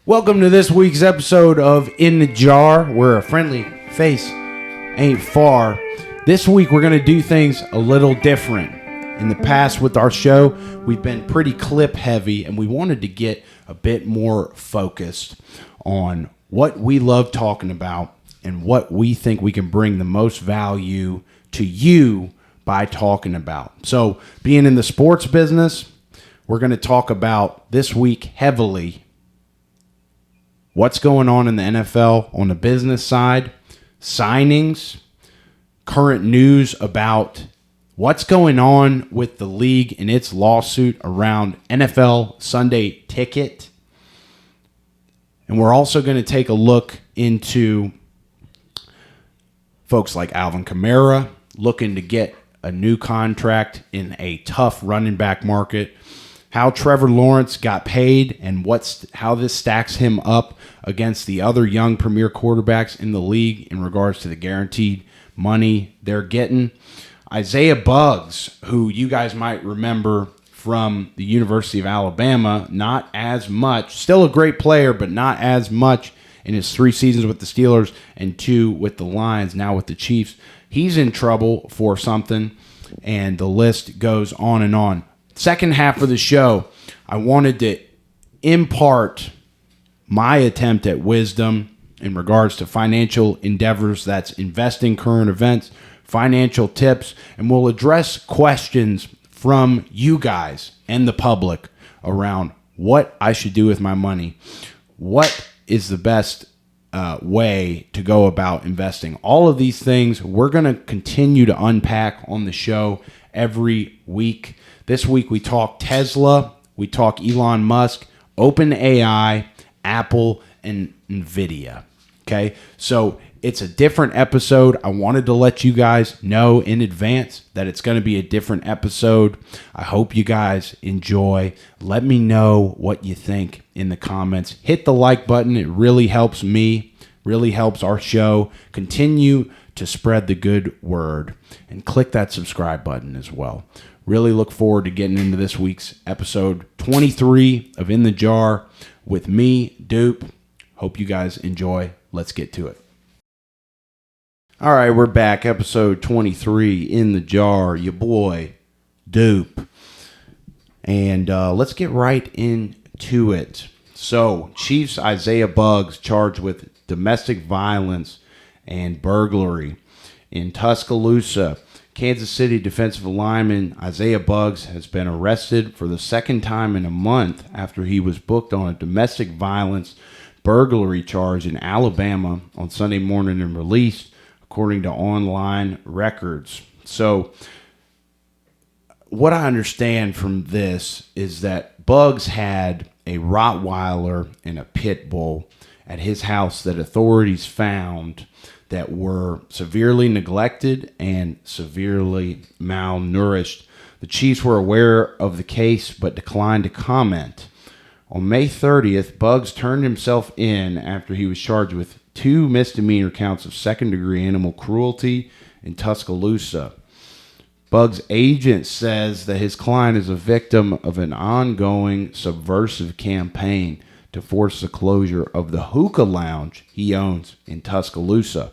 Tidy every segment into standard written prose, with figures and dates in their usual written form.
Welcome to this week's episode of In the Jar, where a friendly face ain't far. This week we're going to do things a little different. In the past with our show, we've been pretty clip heavy, and we wanted to get a bit more focused on what we love talking about and what we think we can bring the most value to you by talking about. So, being in the sports business, we're going to talk about this week heavily what's going on in the NFL on the business side, signings, current news about what's going on with the league and its lawsuit around NFL Sunday Ticket. And we're also going to take a look into folks like Alvin Kamara looking to get a new contract in a tough running back market, how Trevor Lawrence got paid and how this stacks him up against the other young premier quarterbacks in the league in regards to the guaranteed money they're getting. Isaiah Buggs, who you guys might remember from the University of Alabama, not as much, still a great player, but not as much in his 3 seasons with the Steelers and 2 with the Lions, now with the Chiefs. He's in trouble for something, and the list goes on and on. Second half of the show, I wanted to impart my attempt at wisdom in regards to financial endeavors. That's investing, current events, financial tips, and we'll address questions from you guys and the public around what I should do with my money. What is the best way to go about investing? All of these things we're going to continue to unpack on the show every week. This week we talk Tesla, we talk Elon Musk, OpenAI, Apple, and NVIDIA. Okay, so it's a different episode. I wanted to let you guys know in advance that it's going to be a different episode. I hope you guys enjoy. Let me know what you think in the comments. Hit the like button. It really helps me, really helps our show. Continue to spread the good word and click that subscribe button as well. Really look forward to getting into this week's episode 23 of In the Jar with me, Dupe. Hope you guys enjoy. Let's get to it. All right, we're back. Episode 23, In the Jar. Your boy, Dupe. And let's get right into it. So, Chiefs Isaiah Buggs charged with domestic violence and burglary in Tuscaloosa. Kansas City defensive lineman Isaiah Buggs has been arrested for the second time in a month after he was booked on a domestic violence burglary charge in Alabama on Sunday morning and released, according to online records. So, what I understand from this is that Buggs had a Rottweiler and a Pit Bull at his house that authorities found that were severely neglected and severely malnourished. The Chiefs were aware of the case but declined to comment. On May 30th, Buggs turned himself in after he was charged with 2 misdemeanor counts of second-degree animal cruelty in Tuscaloosa. Buggs' agent says that his client is a victim of an ongoing subversive campaign to force the closure of the hookah lounge he owns in Tuscaloosa.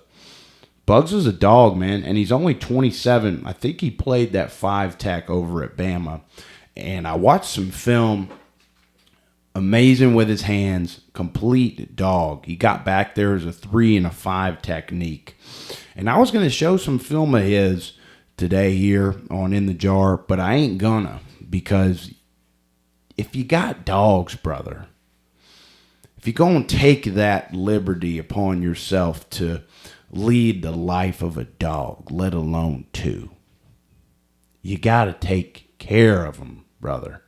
Buggs is a dog, man, and he's only 27. I think he played that 5-tech over at Bama. And I watched some film. Amazing with his hands. Complete dog. He got back there as a 3 and a 5 technique. And I was going to show some film of his today here on In the Jar, but I ain't gonna, because if you got dogs, brother, if you're going to take that liberty upon yourself to lead the life of a dog, let alone 2, you got to take care of them, brother.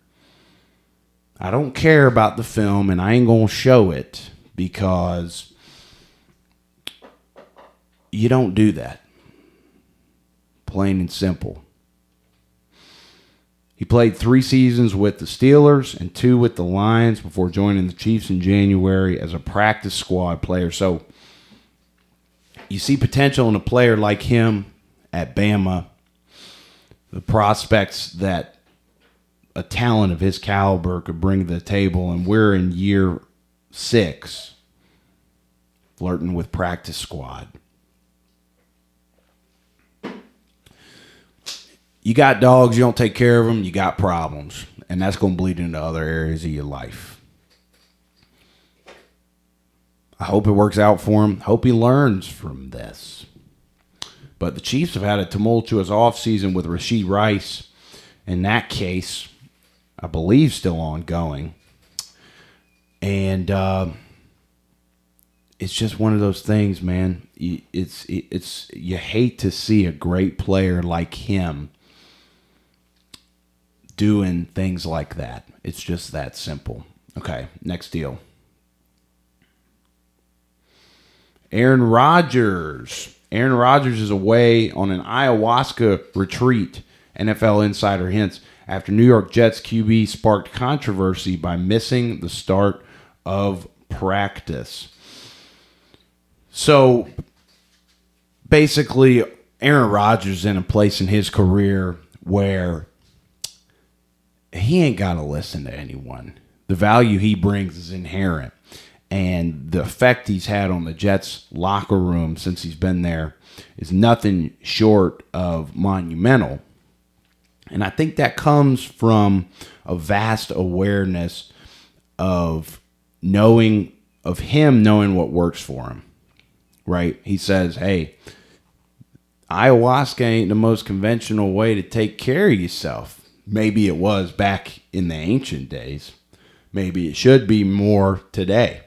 I don't care about the film, and I ain't going to show it because you don't do that. Plain and simple. He played 3 seasons with the Steelers and 2 with the Lions before joining the Chiefs in January as a practice squad player. So you see potential in a player like him at Bama, the prospects that a talent of his caliber could bring to the table, and we're in year 6 flirting with practice squad. You got dogs, you don't take care of them, you got problems. And that's going to bleed into other areas of your life. I hope it works out for him. Hope he learns from this. But the Chiefs have had a tumultuous offseason with Rashee Rice. In that case, I believe still ongoing. And it's just one of those things, man. It's you hate to see a great player like him doing things like that. It's just that simple. Okay, next deal. Aaron Rodgers. Aaron Rodgers is away on an ayahuasca retreat. NFL insider hints after New York Jets QB sparked controversy by missing the start of practice. So basically, Aaron Rodgers is in a place in his career where he ain't got to listen to anyone. The value he brings is inherent. And the effect he's had on the Jets locker room since he's been there is nothing short of monumental. And I think that comes from a vast awareness of him knowing what works for him. Right? He says, hey, ayahuasca ain't the most conventional way to take care of yourself. Maybe it was back in the ancient days. Maybe it should be more today.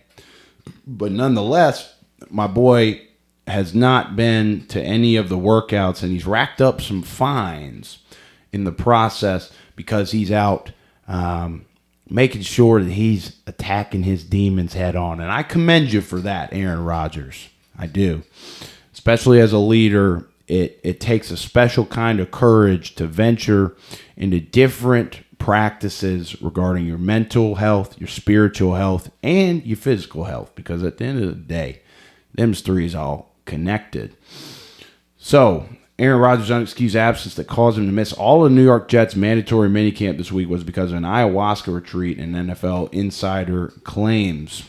But nonetheless, my boy has not been to any of the workouts, and he's racked up some fines in the process because he's out making sure that he's attacking his demons head on. And I commend you for that, Aaron Rodgers. I do. Especially as a leader, it takes a special kind of courage to venture into different practices regarding your mental health, your spiritual health, and your physical health. Because at the end of the day, them three is all connected. So, Aaron Rodgers' unexcused absence that caused him to miss all of New York Jets' mandatory minicamp this week was because of an ayahuasca retreat, and NFL insider claims.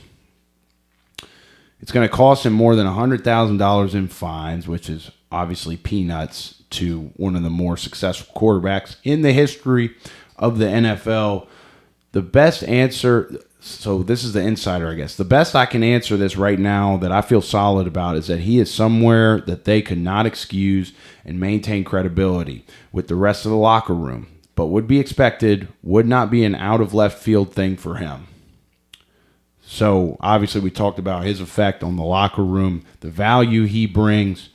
It's going to cost him more than $100,000 in fines, which is obviously peanuts to one of the more successful quarterbacks in the history of the NFL. The best answer, so this is the insider, I guess. The best I can answer this right now that I feel solid about is that he is somewhere that they could not excuse and maintain credibility with the rest of the locker room, but would be expected, would not be an out of left field thing for him. So obviously we talked about his effect on the locker room, the value he brings.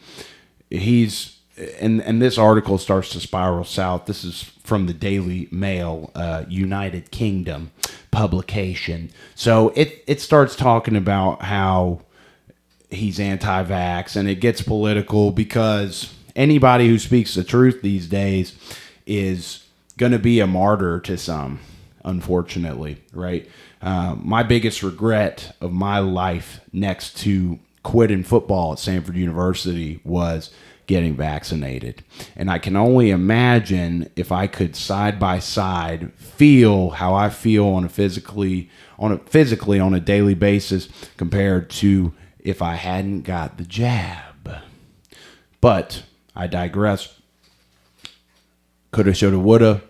And this article starts to spiral south. This is from the Daily Mail, United Kingdom publication. So it starts talking about how he's anti-vax, and it gets political because anybody who speaks the truth these days is going to be a martyr to some, unfortunately, right? My biggest regret of my life next to quitting football at Stanford University was getting vaccinated. And I can only imagine if I could side by side feel how I feel on a physically on a daily basis compared to if I hadn't got the jab. But I digress. Coulda, shoulda, woulda.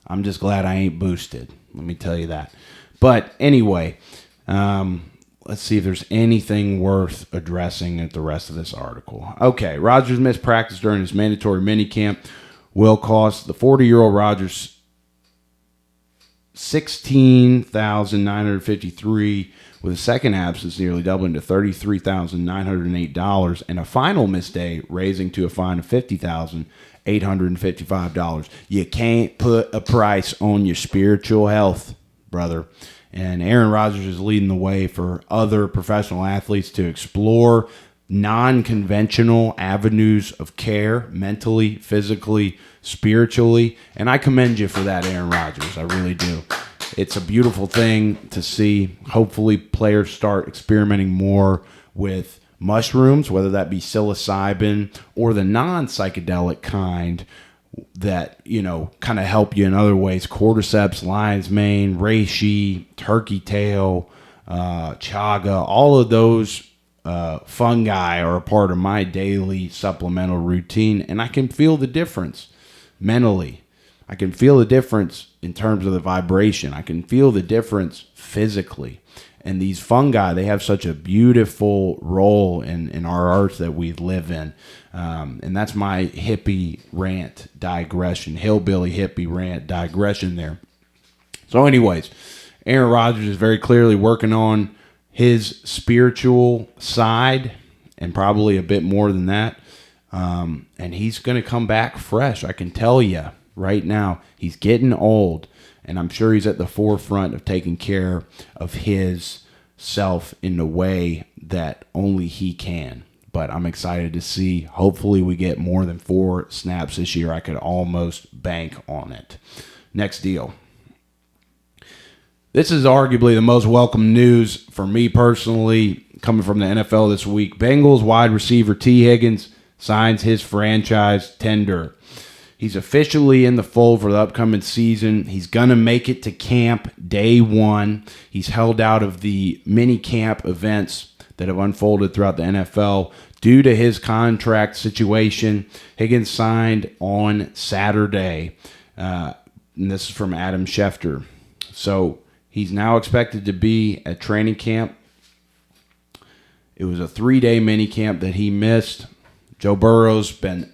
I'm just glad I ain't boosted. Let me tell you that. But anyway, let's see if there's anything worth addressing at the rest of this article. Okay, Rodgers missed practice during his mandatory minicamp will cost the 40-year-old Rodgers $16,953, with a second absence nearly doubling to $33,908, and a final missed day raising to a fine of $50,855. You can't put a price on your spiritual health, brother. And Aaron Rodgers is leading the way for other professional athletes to explore non-conventional avenues of care, mentally, physically, spiritually. And I commend you for that, Aaron Rodgers. I really do. It's a beautiful thing to see. Hopefully players start experimenting more with mushrooms, whether that be psilocybin or the non-psychedelic kind that, you know, kind of help you in other ways. Cordyceps, lion's mane, reishi, turkey tail, chaga, all of those fungi are a part of my daily supplemental routine, and I can feel the difference mentally. I can feel the difference in terms of the vibration. I can feel the difference physically. And these fungi, they have such a beautiful role in our earth that we live in. And that's my hippie rant digression, hillbilly hippie rant digression there. So anyways, Aaron Rodgers is very clearly working on his spiritual side and probably a bit more than that. And he's going to come back fresh. I can tell you right now, he's getting old. And I'm sure he's at the forefront of taking care of his self in the way that only he can. But I'm excited to see. Hopefully we get more than 4 snaps this year. I could almost bank on it. Next deal. This is arguably the most welcome news for me personally coming from the NFL this week. Bengals wide receiver Tee Higgins signs his franchise tender. He's officially in the fold for the upcoming season. He's going to make it to camp day 1. He's held out of the mini camp events that have unfolded throughout the NFL due to his contract situation. Higgins signed on Saturday. And this is from Adam Schefter. So he's now expected to be at training camp. It was a 3-day mini camp that he missed. Joe Burrow's been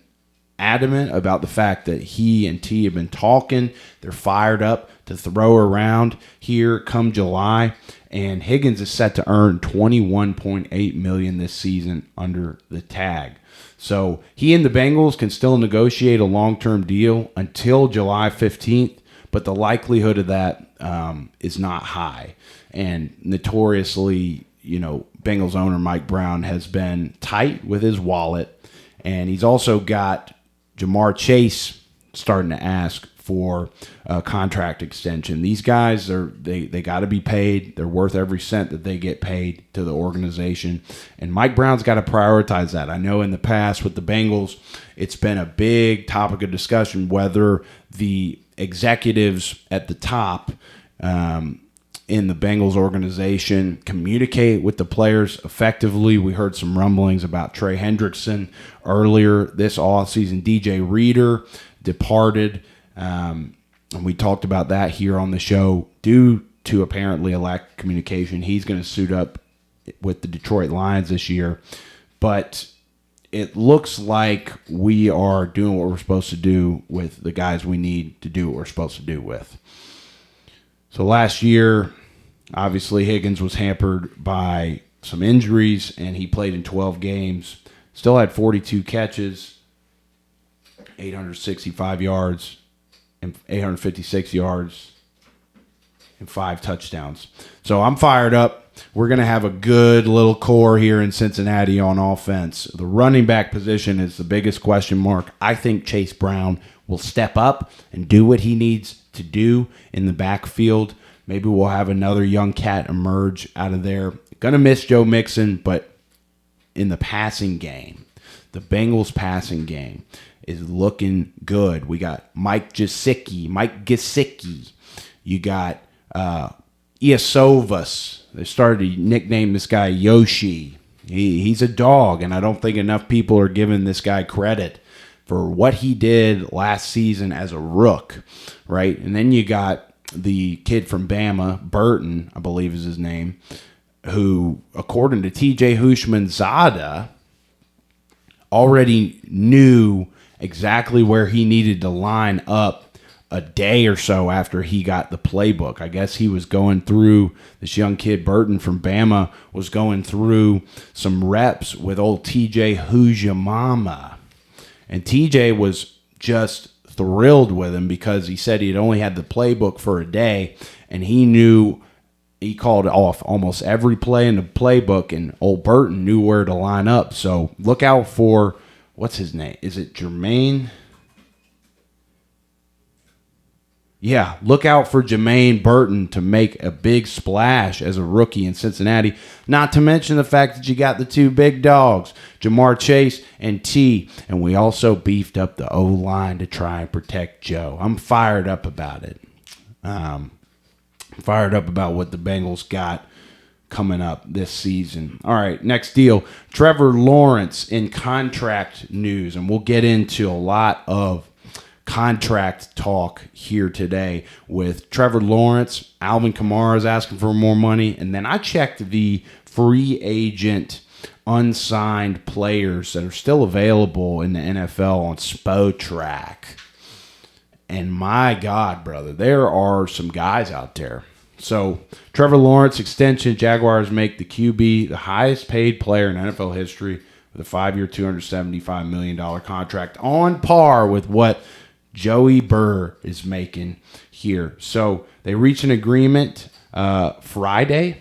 adamant about the fact that he and T have been talking. They're fired up to throw around here come July. And Higgins is set to earn $21.8 million this season under the tag. So he and the Bengals can still negotiate a long-term deal until July 15th, but the likelihood of that is not high. And notoriously, Bengals owner Mike Brown has been tight with his wallet, and he's also got Jamar Chase starting to ask for a contract extension. These guys, they got to be paid. They're worth every cent that they get paid to the organization. And Mike Brown's got to prioritize that. I know in the past with the Bengals, it's been a big topic of discussion whether the executives at the top in the Bengals organization communicate with the players effectively. We heard some rumblings about Trey Hendrickson earlier this offseason. DJ Reader departed, and we talked about that here on the show. Due to apparently a lack of communication, he's going to suit up with the Detroit Lions this year. But it looks like we are doing what we're supposed to do with the guys we need to do what we're supposed to do with. So last year, obviously, Higgins was hampered by some injuries, and he played in 12 games. Still had 42 catches, 865 yards, and 856 yards, and 5 touchdowns. So I'm fired up. We're going to have a good little core here in Cincinnati on offense. The running back position is the biggest question mark. I think Chase Brown will step up and do what he needs to do in the backfield. Maybe we'll have another young cat emerge out of there. Going to miss Joe Mixon, but in the passing game, the Bengals passing game is looking good. We got Mike Gesicki. You got Iosovas. They started to nickname this guy Yoshi. He's a dog, and I don't think enough people are giving this guy credit for what he did last season as a rook, right? And then you got the kid from Bama, Burton, I believe is his name, who, according to TJ Hushmanzada, already knew exactly where he needed to line up a day or so after he got the playbook. I guess he was going through, this young kid, Burton from Bama, was going through some reps with old TJ Hujamama. And TJ was just thrilled with him because he said he'd only had the playbook for a day, and he knew he called off almost every play in the playbook, and old Burton knew where to line up. So look out for, what's his name? Is it Jermaine? Yeah, look out for Jermaine Burton to make a big splash as a rookie in Cincinnati. Not to mention the fact that you got the 2 big dogs, Jamar Chase and T. And we also beefed up the O-line to try and protect Joe. I'm fired up about it. Fired up about what the Bengals got coming up this season. All right, next deal. Trevor Lawrence in contract news, and we'll get into a lot of contract talk here today with Trevor Lawrence. Alvin Kamara is asking for more money, and then I checked the free agent unsigned players that are still available in the NFL on Spotrac. And my God, brother, there are some guys out there. So, Trevor Lawrence extension, Jaguars make the QB the highest paid player in NFL history with a 5-year, $275 million contract on par with what Joey Burr is making here. So, they reached an agreement Friday,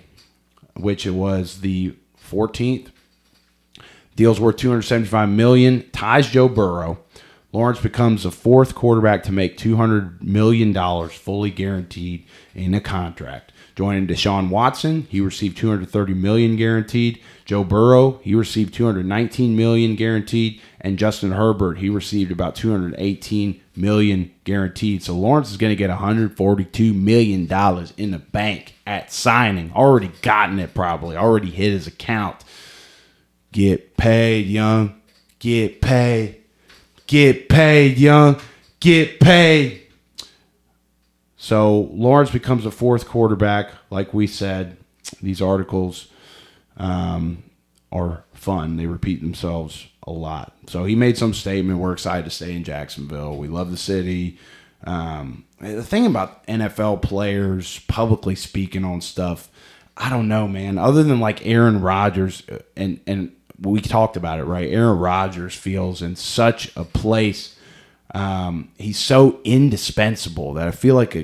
which it was the 14th. Deal's worth $275 million, ties Joe Burrow. Lawrence becomes the fourth quarterback to make $200 million fully guaranteed in a contract. Joining Deshaun Watson, he received $230 million guaranteed. Joe Burrow, he received $219 million guaranteed. And Justin Herbert, he received about $218 million guaranteed. So Lawrence is going to get $142 million in the bank at signing. Already gotten it probably. Already hit his account. Get paid, young. Get paid. Get paid, young. Get paid. So Lawrence becomes a fourth quarterback. Like we said, these articles are fun. They repeat themselves a lot. So he made some statement. We're excited to stay in Jacksonville. We love the city. The thing about NFL players publicly speaking on stuff, I don't know, man. Other than like Aaron Rodgers, and we talked about it, right? Aaron Rodgers feels in such a place. He's so indispensable that I feel like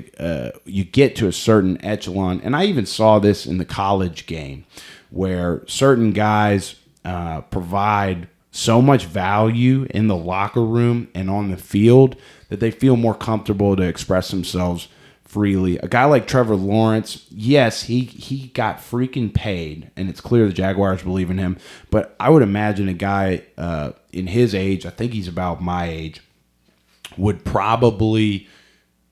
you get to a certain echelon. And I even saw this in the college game where certain guys provide so much value in the locker room and on the field that they feel more comfortable to express themselves freely. A guy like Trevor Lawrence, yes, he got freaking paid, and it's clear the Jaguars believe in him. But I would imagine a guy in his age, I think he's about my age, would probably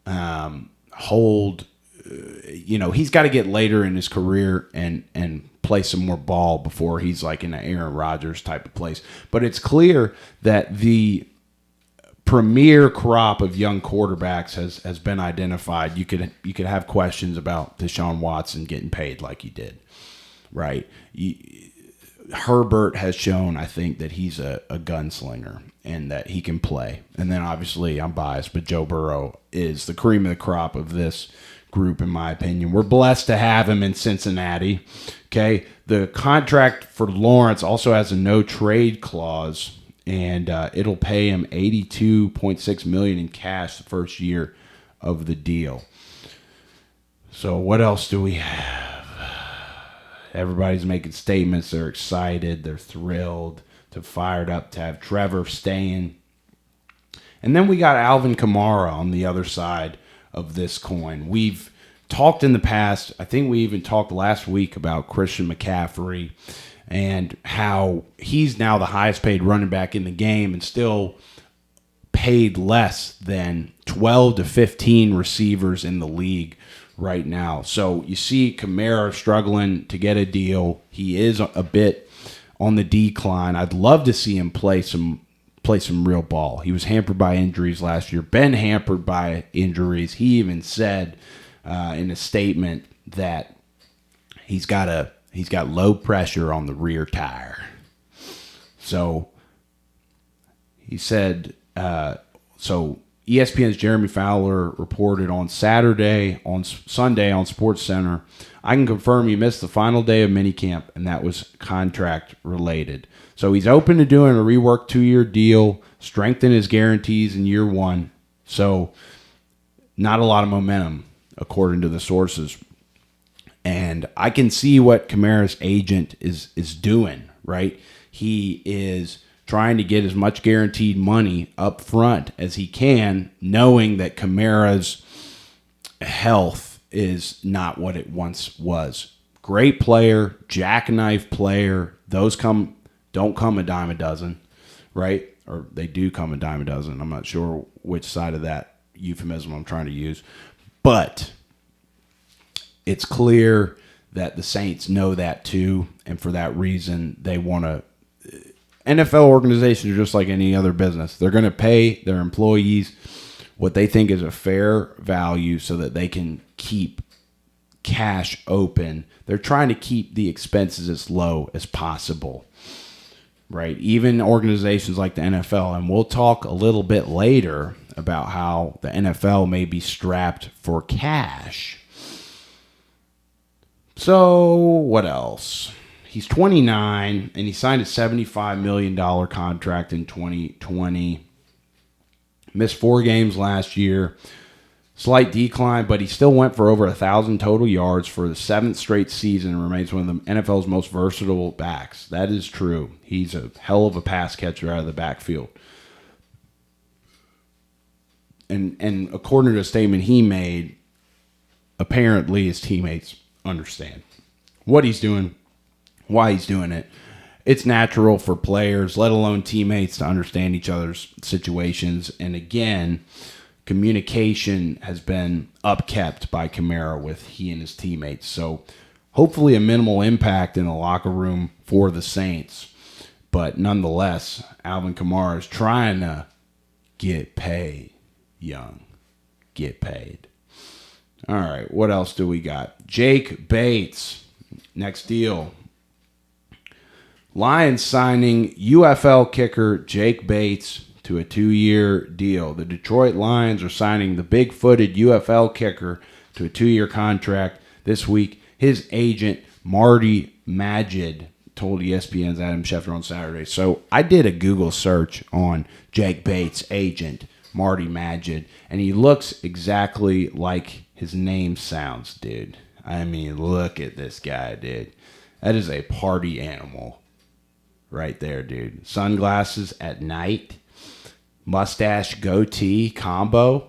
hold, he's got to get later in his career and play some more ball before he's like in an Aaron Rodgers type of place. But it's clear that the premier crop of young quarterbacks has been identified. You could have questions about Deshaun Watson getting paid like he did, right? Herbert has shown, I think, that he's a gunslinger and that he can play. And then obviously I'm biased, but Joe Burrow is the cream of the crop of this group, in my opinion. We're blessed to have him in Cincinnati. Okay, the contract for Lawrence also has a no trade clause, and it'll pay him $82.6 million in cash the first year of the deal. So what else do we have? Everybody's making statements. They're excited. They're thrilled. They're fired up to have Trevor staying. And then we got Alvin Kamara on the other side of this coin. We've talked in the past, I think we even talked last week about Christian McCaffrey and how he's now the highest paid running back in the game and still paid less than 12 to 15 receivers in the league right now. So you see Kamara struggling to get a deal. He is a bit on the decline. I'd love to see him play some real ball. He was hampered by injuries last year, been hampered by injuries. He even said in a statement that he's got low pressure on the rear tire. So he said, so ESPN's Jeremy Fowler reported on Sunday on SportsCenter, I can confirm he missed the final day of minicamp, and that was contract related. So he's open to doing a reworked 2-year deal, strengthen his guarantees in year one. So not a lot of momentum, according to the sources. And I can see what Kamara's agent is doing, right? He is trying to get as much guaranteed money up front as he can, knowing that Kamara's health is not what it once was. Great player, jackknife player. Those don't come a dime a dozen, right? Or they do come a dime a dozen. I'm not sure which side of that euphemism I'm trying to use. But it's clear that the Saints know that too, and for that reason, they want to. NFL organizations are just like any other business. They're going to pay their employees what they think is a fair value so that they can keep cash open. They're trying to keep the expenses as low as possible, right? Even organizations like the NFL, and we'll talk a little bit later about how the NFL may be strapped for cash. So what else? He's 29, and he signed a $75 million contract in 2020. Missed 4 games last year. Slight decline, but he still went for over 1,000 total yards for the 7th straight season and remains one of the NFL's most versatile backs. That is true. He's a hell of a pass catcher out of the backfield. And according to a statement he made, apparently his teammates understand what he's doing, why he's doing it. It's natural for players, let alone teammates, to understand each other's situations. And again, communication has been upkept by Kamara with he and his teammates. So hopefully a minimal impact in the locker room for the Saints. But nonetheless, Alvin Kamara is trying to get paid, young. Get paid. All right, what else do we got? Jake Bates, next deal. Lions signing UFL kicker Jake Bates to a 2-year deal. The Detroit Lions are signing the big-footed UFL kicker to a 2-year contract this week. His agent, Marty Magid, told ESPN's Adam Schefter on Saturday. So I did a Google search on Jake Bates' agent, Marty Magid, and he looks exactly like his name sounds, dude. I mean, look at this guy, dude. That is a party animal right there, dude. Sunglasses at night. Mustache goatee combo,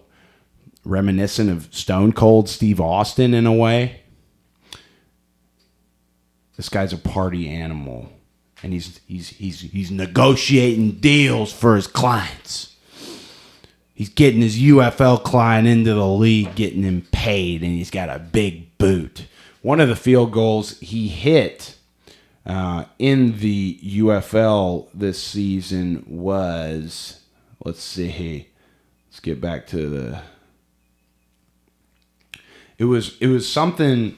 reminiscent of Stone Cold Steve Austin in a way. This guy's a party animal, and he's negotiating deals for his clients. He's getting his UFL client into the league, getting him paid, and he's got a big boot. One of the field goals he hit in the UFL this season was. Let's see. Let's get back to the. It was something.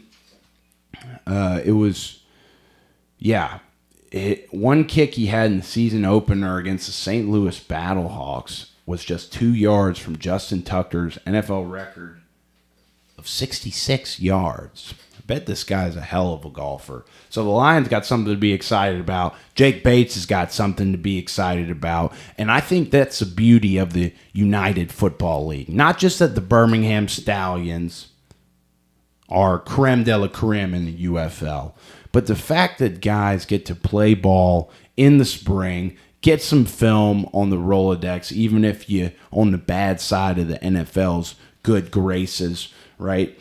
One kick he had in the season opener against the St. Louis Battlehawks was just 2 yards from Justin Tucker's NFL record of 66 yards. I bet this guy's a hell of a golfer. So the Lions got something to be excited about. Jake Bates has got something to be excited about. And I think that's the beauty of the United Football League. Not just that the Birmingham Stallions are creme de la creme in the UFL, but the fact that guys get to play ball in the spring, get some film on the Rolodex, even if you're on the bad side of the NFL's good graces, right?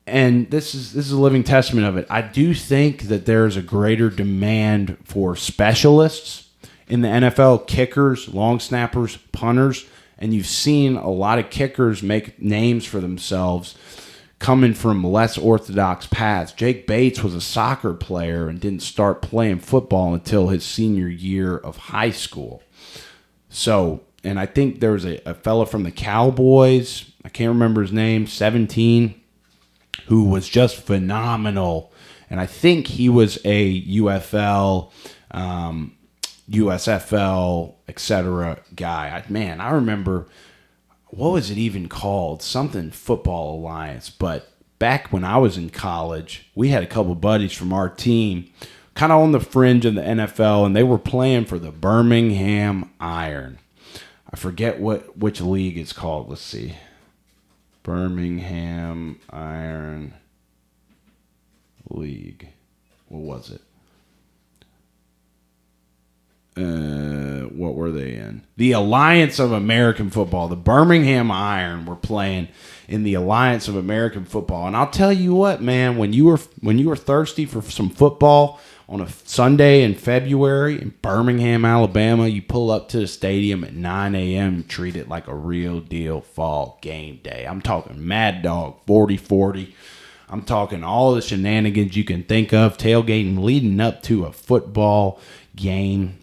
And this is a living testament of it. I do think that there is a greater demand for specialists in the NFL, kickers, long snappers, punters, and you've seen a lot of kickers make names for themselves coming from less orthodox paths. Jake Bates was a soccer player and didn't start playing football until his senior year of high school. So, and I think there was a fella from the Cowboys, I can't remember his name, 17, who was just phenomenal. And I think he was a UFL, USFL, etc. guy. I remember, what was it even called? Something Football Alliance. But back when I was in college, we had a couple buddies from our team kind of on the fringe of the NFL, and they were playing for the Birmingham Iron. I forget which league it's called. Let's see. Birmingham Iron League. What was it? What were they in? The Alliance of American Football. The Birmingham Iron were playing in the Alliance of American Football. And I'll tell you what, man, when you were thirsty for some football on a Sunday in February in Birmingham, Alabama, you pull up to the stadium at 9 a.m. and treat it like a real deal fall game day. I'm talking Mad Dog 40-40. I'm talking all the shenanigans you can think of, tailgating leading up to a football game.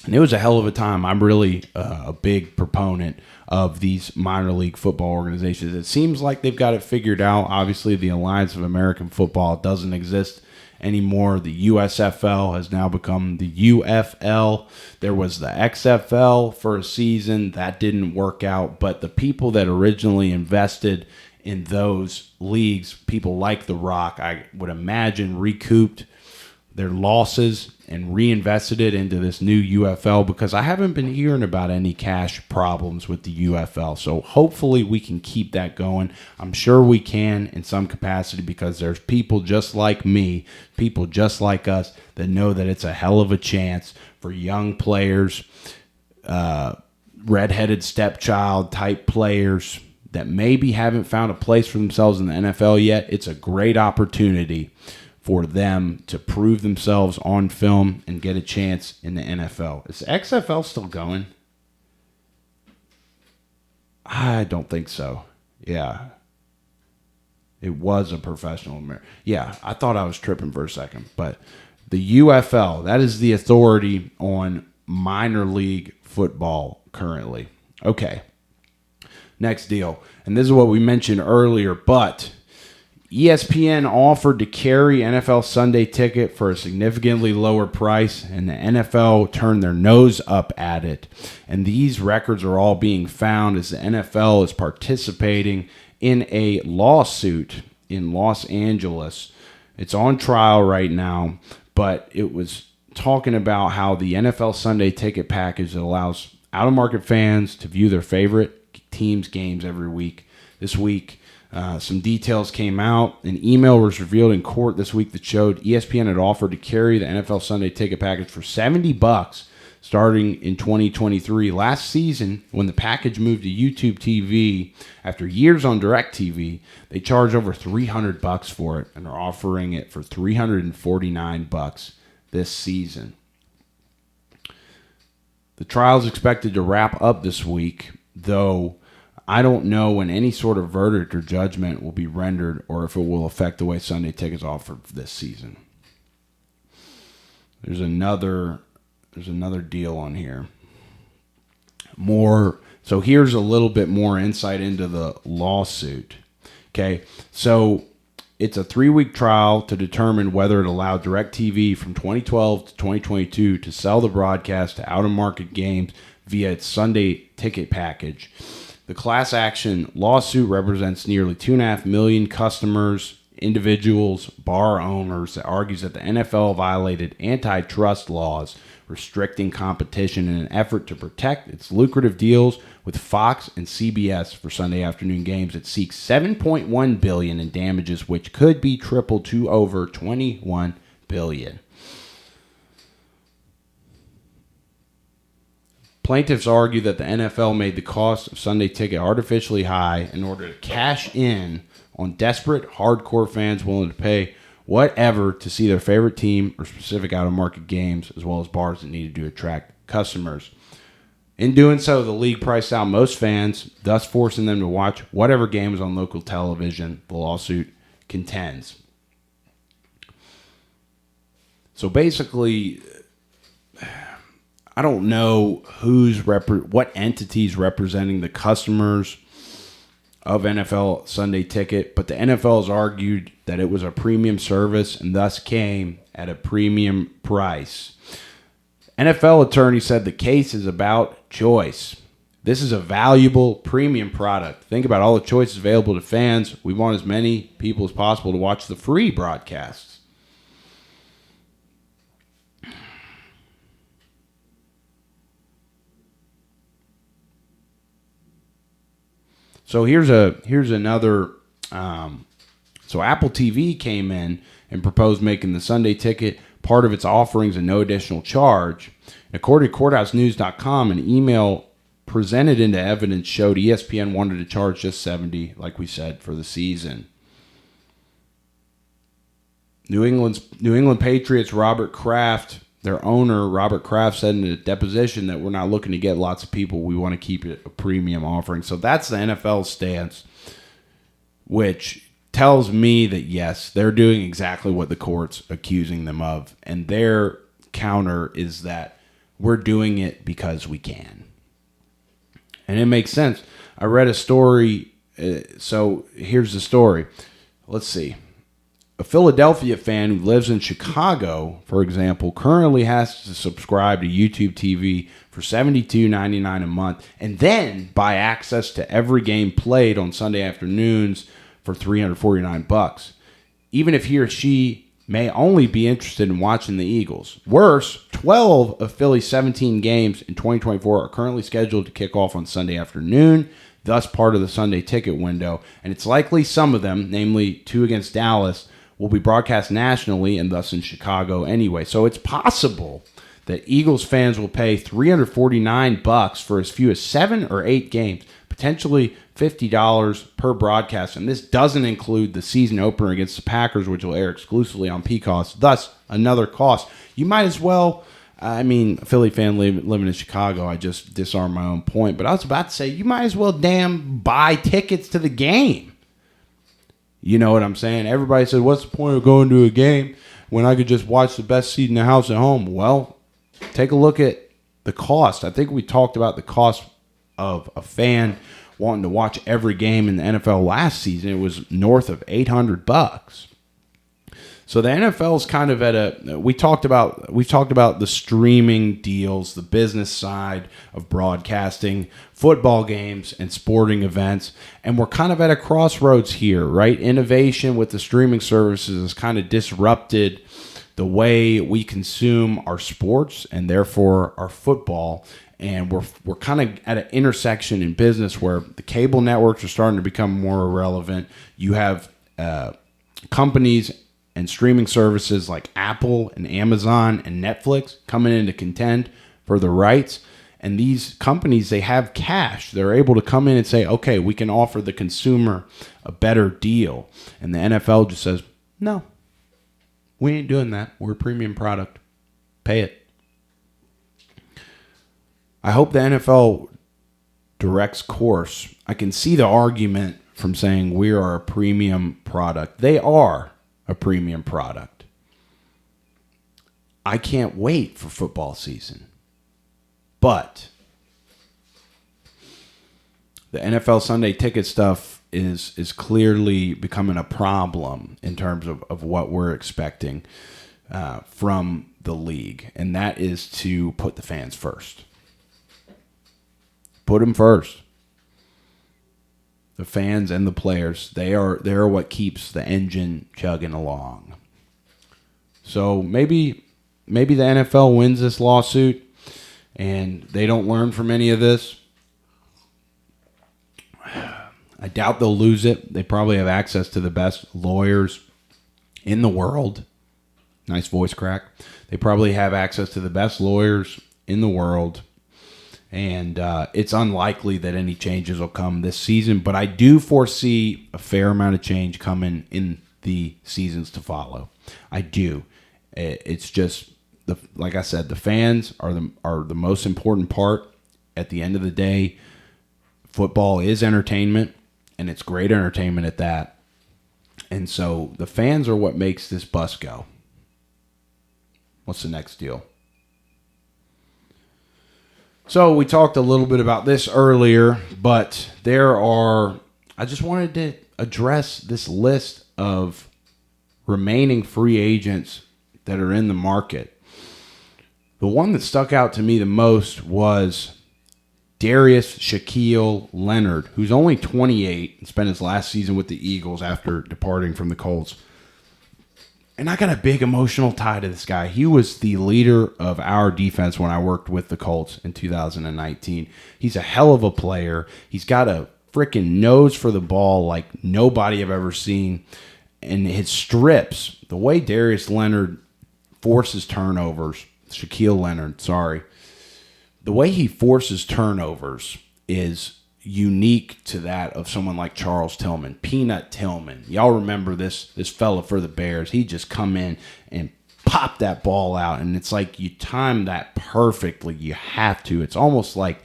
And it was a hell of a time. I'm really a big proponent of these minor league football organizations. It seems like they've got it figured out. Obviously, the Alliance of American Football doesn't exist anymore. The USFL has now become the UFL. There was the XFL for a season. That didn't work out. But the people that originally invested in those leagues, people like The Rock, I would imagine recouped their losses and reinvested it into this new UFL, because I haven't been hearing about any cash problems with the UFL. So hopefully we can keep that going. I'm sure we can in some capacity, because there's people just like me, people just like us, that know that it's a hell of a chance for young players, redheaded stepchild type players that maybe haven't found a place for themselves in the NFL yet. It's a great opportunity for them to prove themselves on film and get a chance in the NFL. Is XFL still going? I don't think so. Yeah. It was a professional. Yeah, I thought I was tripping for a second. But the UFL, that is the authority on minor league football currently. Okay. Next deal. And this is what we mentioned earlier, but ESPN offered to carry NFL Sunday Ticket for a significantly lower price, and the NFL turned their nose up at it. And these records are all being found as the NFL is participating in a lawsuit in Los Angeles. It's on trial right now, but it was talking about how the NFL Sunday Ticket package that allows out-of-market fans to view their favorite team's games every week. This week, some details came out. An email was revealed in court this week that showed ESPN had offered to carry the NFL Sunday Ticket package for $70 starting in 2023. Last season, when the package moved to YouTube TV after years on DirecTV, they charged over $300 for it, and are offering it for $349 this season. The trial is expected to wrap up this week, though I don't know when any sort of verdict or judgment will be rendered, or if it will affect the way Sunday Ticket's offered this season. There's another deal on here. So here's a little bit more insight into the lawsuit. Okay, so it's a 3-week trial to determine whether it allowed DirecTV from 2012 to 2022 to sell the broadcast to out-of-market games via its Sunday Ticket package. The class action lawsuit represents nearly 2.5 million customers, individuals, bar owners, that argues that the NFL violated antitrust laws restricting competition in an effort to protect its lucrative deals with Fox and CBS for Sunday afternoon games. It seeks $7.1 billion in damages, which could be tripled to over $21 billion. Plaintiffs argue that the NFL made the cost of Sunday Ticket artificially high in order to cash in on desperate, hardcore fans willing to pay whatever to see their favorite team or specific out-of-market games, as well as bars that needed to attract customers. In doing so, the league priced out most fans, thus forcing them to watch whatever game was on local television, the lawsuit contends. So basically, I don't know what entities representing the customers of NFL Sunday Ticket, but the NFL has argued that it was a premium service and thus came at a premium price. NFL attorney said the case is about choice. This is a valuable premium product. Think about all the choices available to fans. We want as many people as possible to watch the free broadcasts. So here's another. So Apple TV came in and proposed making the Sunday Ticket part of its offerings and no additional charge. According to CourthouseNews.com, an email presented into evidence showed ESPN wanted to charge just $70, like we said, for the season. New England Patriots Robert Kraft, their owner, Robert Kraft, said in a deposition that we're not looking to get lots of people. We want to keep it a premium offering. So that's the NFL stance, which tells me that, yes, they're doing exactly what the court's accusing them of. And their counter is that we're doing it because we can. And it makes sense. I read a story. So here's the story. Let's see. A Philadelphia fan who lives in Chicago, for example, currently has to subscribe to YouTube TV for $72.99 a month and then buy access to every game played on Sunday afternoons for $349. Even if he or she may only be interested in watching the Eagles. Worse, 12 of Philly's 17 games in 2024 are currently scheduled to kick off on Sunday afternoon, thus part of the Sunday ticket window. And it's likely some of them, namely 2 against Dallas, will be broadcast nationally and thus in Chicago anyway. So it's possible that Eagles fans will pay $349 for as few as 7 or 8 games, potentially $50 per broadcast. And this doesn't include the season opener against the Packers, which will air exclusively on Peacock, thus another cost. You might as well, I mean, a Philly fan living in Chicago, I just disarmed my own point, but I was about to say, you might as well damn buy tickets to the game. You know what I'm saying? Everybody says, what's the point of going to a game when I could just watch the best seat in the house at home? Well, take a look at the cost. I think we talked about the cost of a fan wanting to watch every game in the NFL last season. It was north of $800. So the NFL's kind of at we've talked about the streaming deals, the business side of broadcasting, football games and sporting events, and we're kind of at a crossroads here, right? Innovation with the streaming services has kind of disrupted the way we consume our sports and therefore our football. And we're kind of at an intersection in business where the cable networks are starting to become more irrelevant. You have companies and streaming services like Apple and Amazon and Netflix coming in to contend for the rights. And these companies, they have cash. They're able to come in and say, okay, we can offer the consumer a better deal. And the NFL just says, no, we ain't doing that. We're a premium product. Pay it. I hope the NFL directs course. I can see the argument from saying we are a premium product. They are a premium product. I can't wait for football season. But the NFL Sunday ticket stuff is clearly becoming a problem in terms of what we're expecting from the league. And that is to put the fans first. Put them first. The fans and the players, they're what keeps the engine chugging along. So maybe the NFL wins this lawsuit and they don't learn from any of this. I doubt they'll lose it. They probably have access to the best lawyers in the world. Nice voice crack. They probably have access to the best lawyers in the world. And it's unlikely that any changes will come this season, but I do foresee a fair amount of change coming in the seasons to follow. I do. It's just like I said, the fans are the most important part. At the end of the day, football is entertainment, and it's great entertainment at that. And so the fans are what makes this bus go. What's the next deal? So we talked a little bit about this earlier, but I just wanted to address this list of remaining free agents that are in the market. The one that stuck out to me the most was Darius Shaquille Leonard, who's only 28 and spent his last season with the Eagles after departing from the Colts. And I got a big emotional tie to this guy. He was the leader of our defense when I worked with the Colts in 2019. He's a hell of a player. He's got a freaking nose for the ball like nobody I've ever seen. And his strips, the way Darius Leonard forces turnovers, Shaquille Leonard, sorry. The way he forces turnovers is unique to that of someone like Charles Tillman, Peanut Tillman. Y'all remember this fella for the Bears. He just come in and pop that ball out, and it's like you time that perfectly. You have to. It's almost like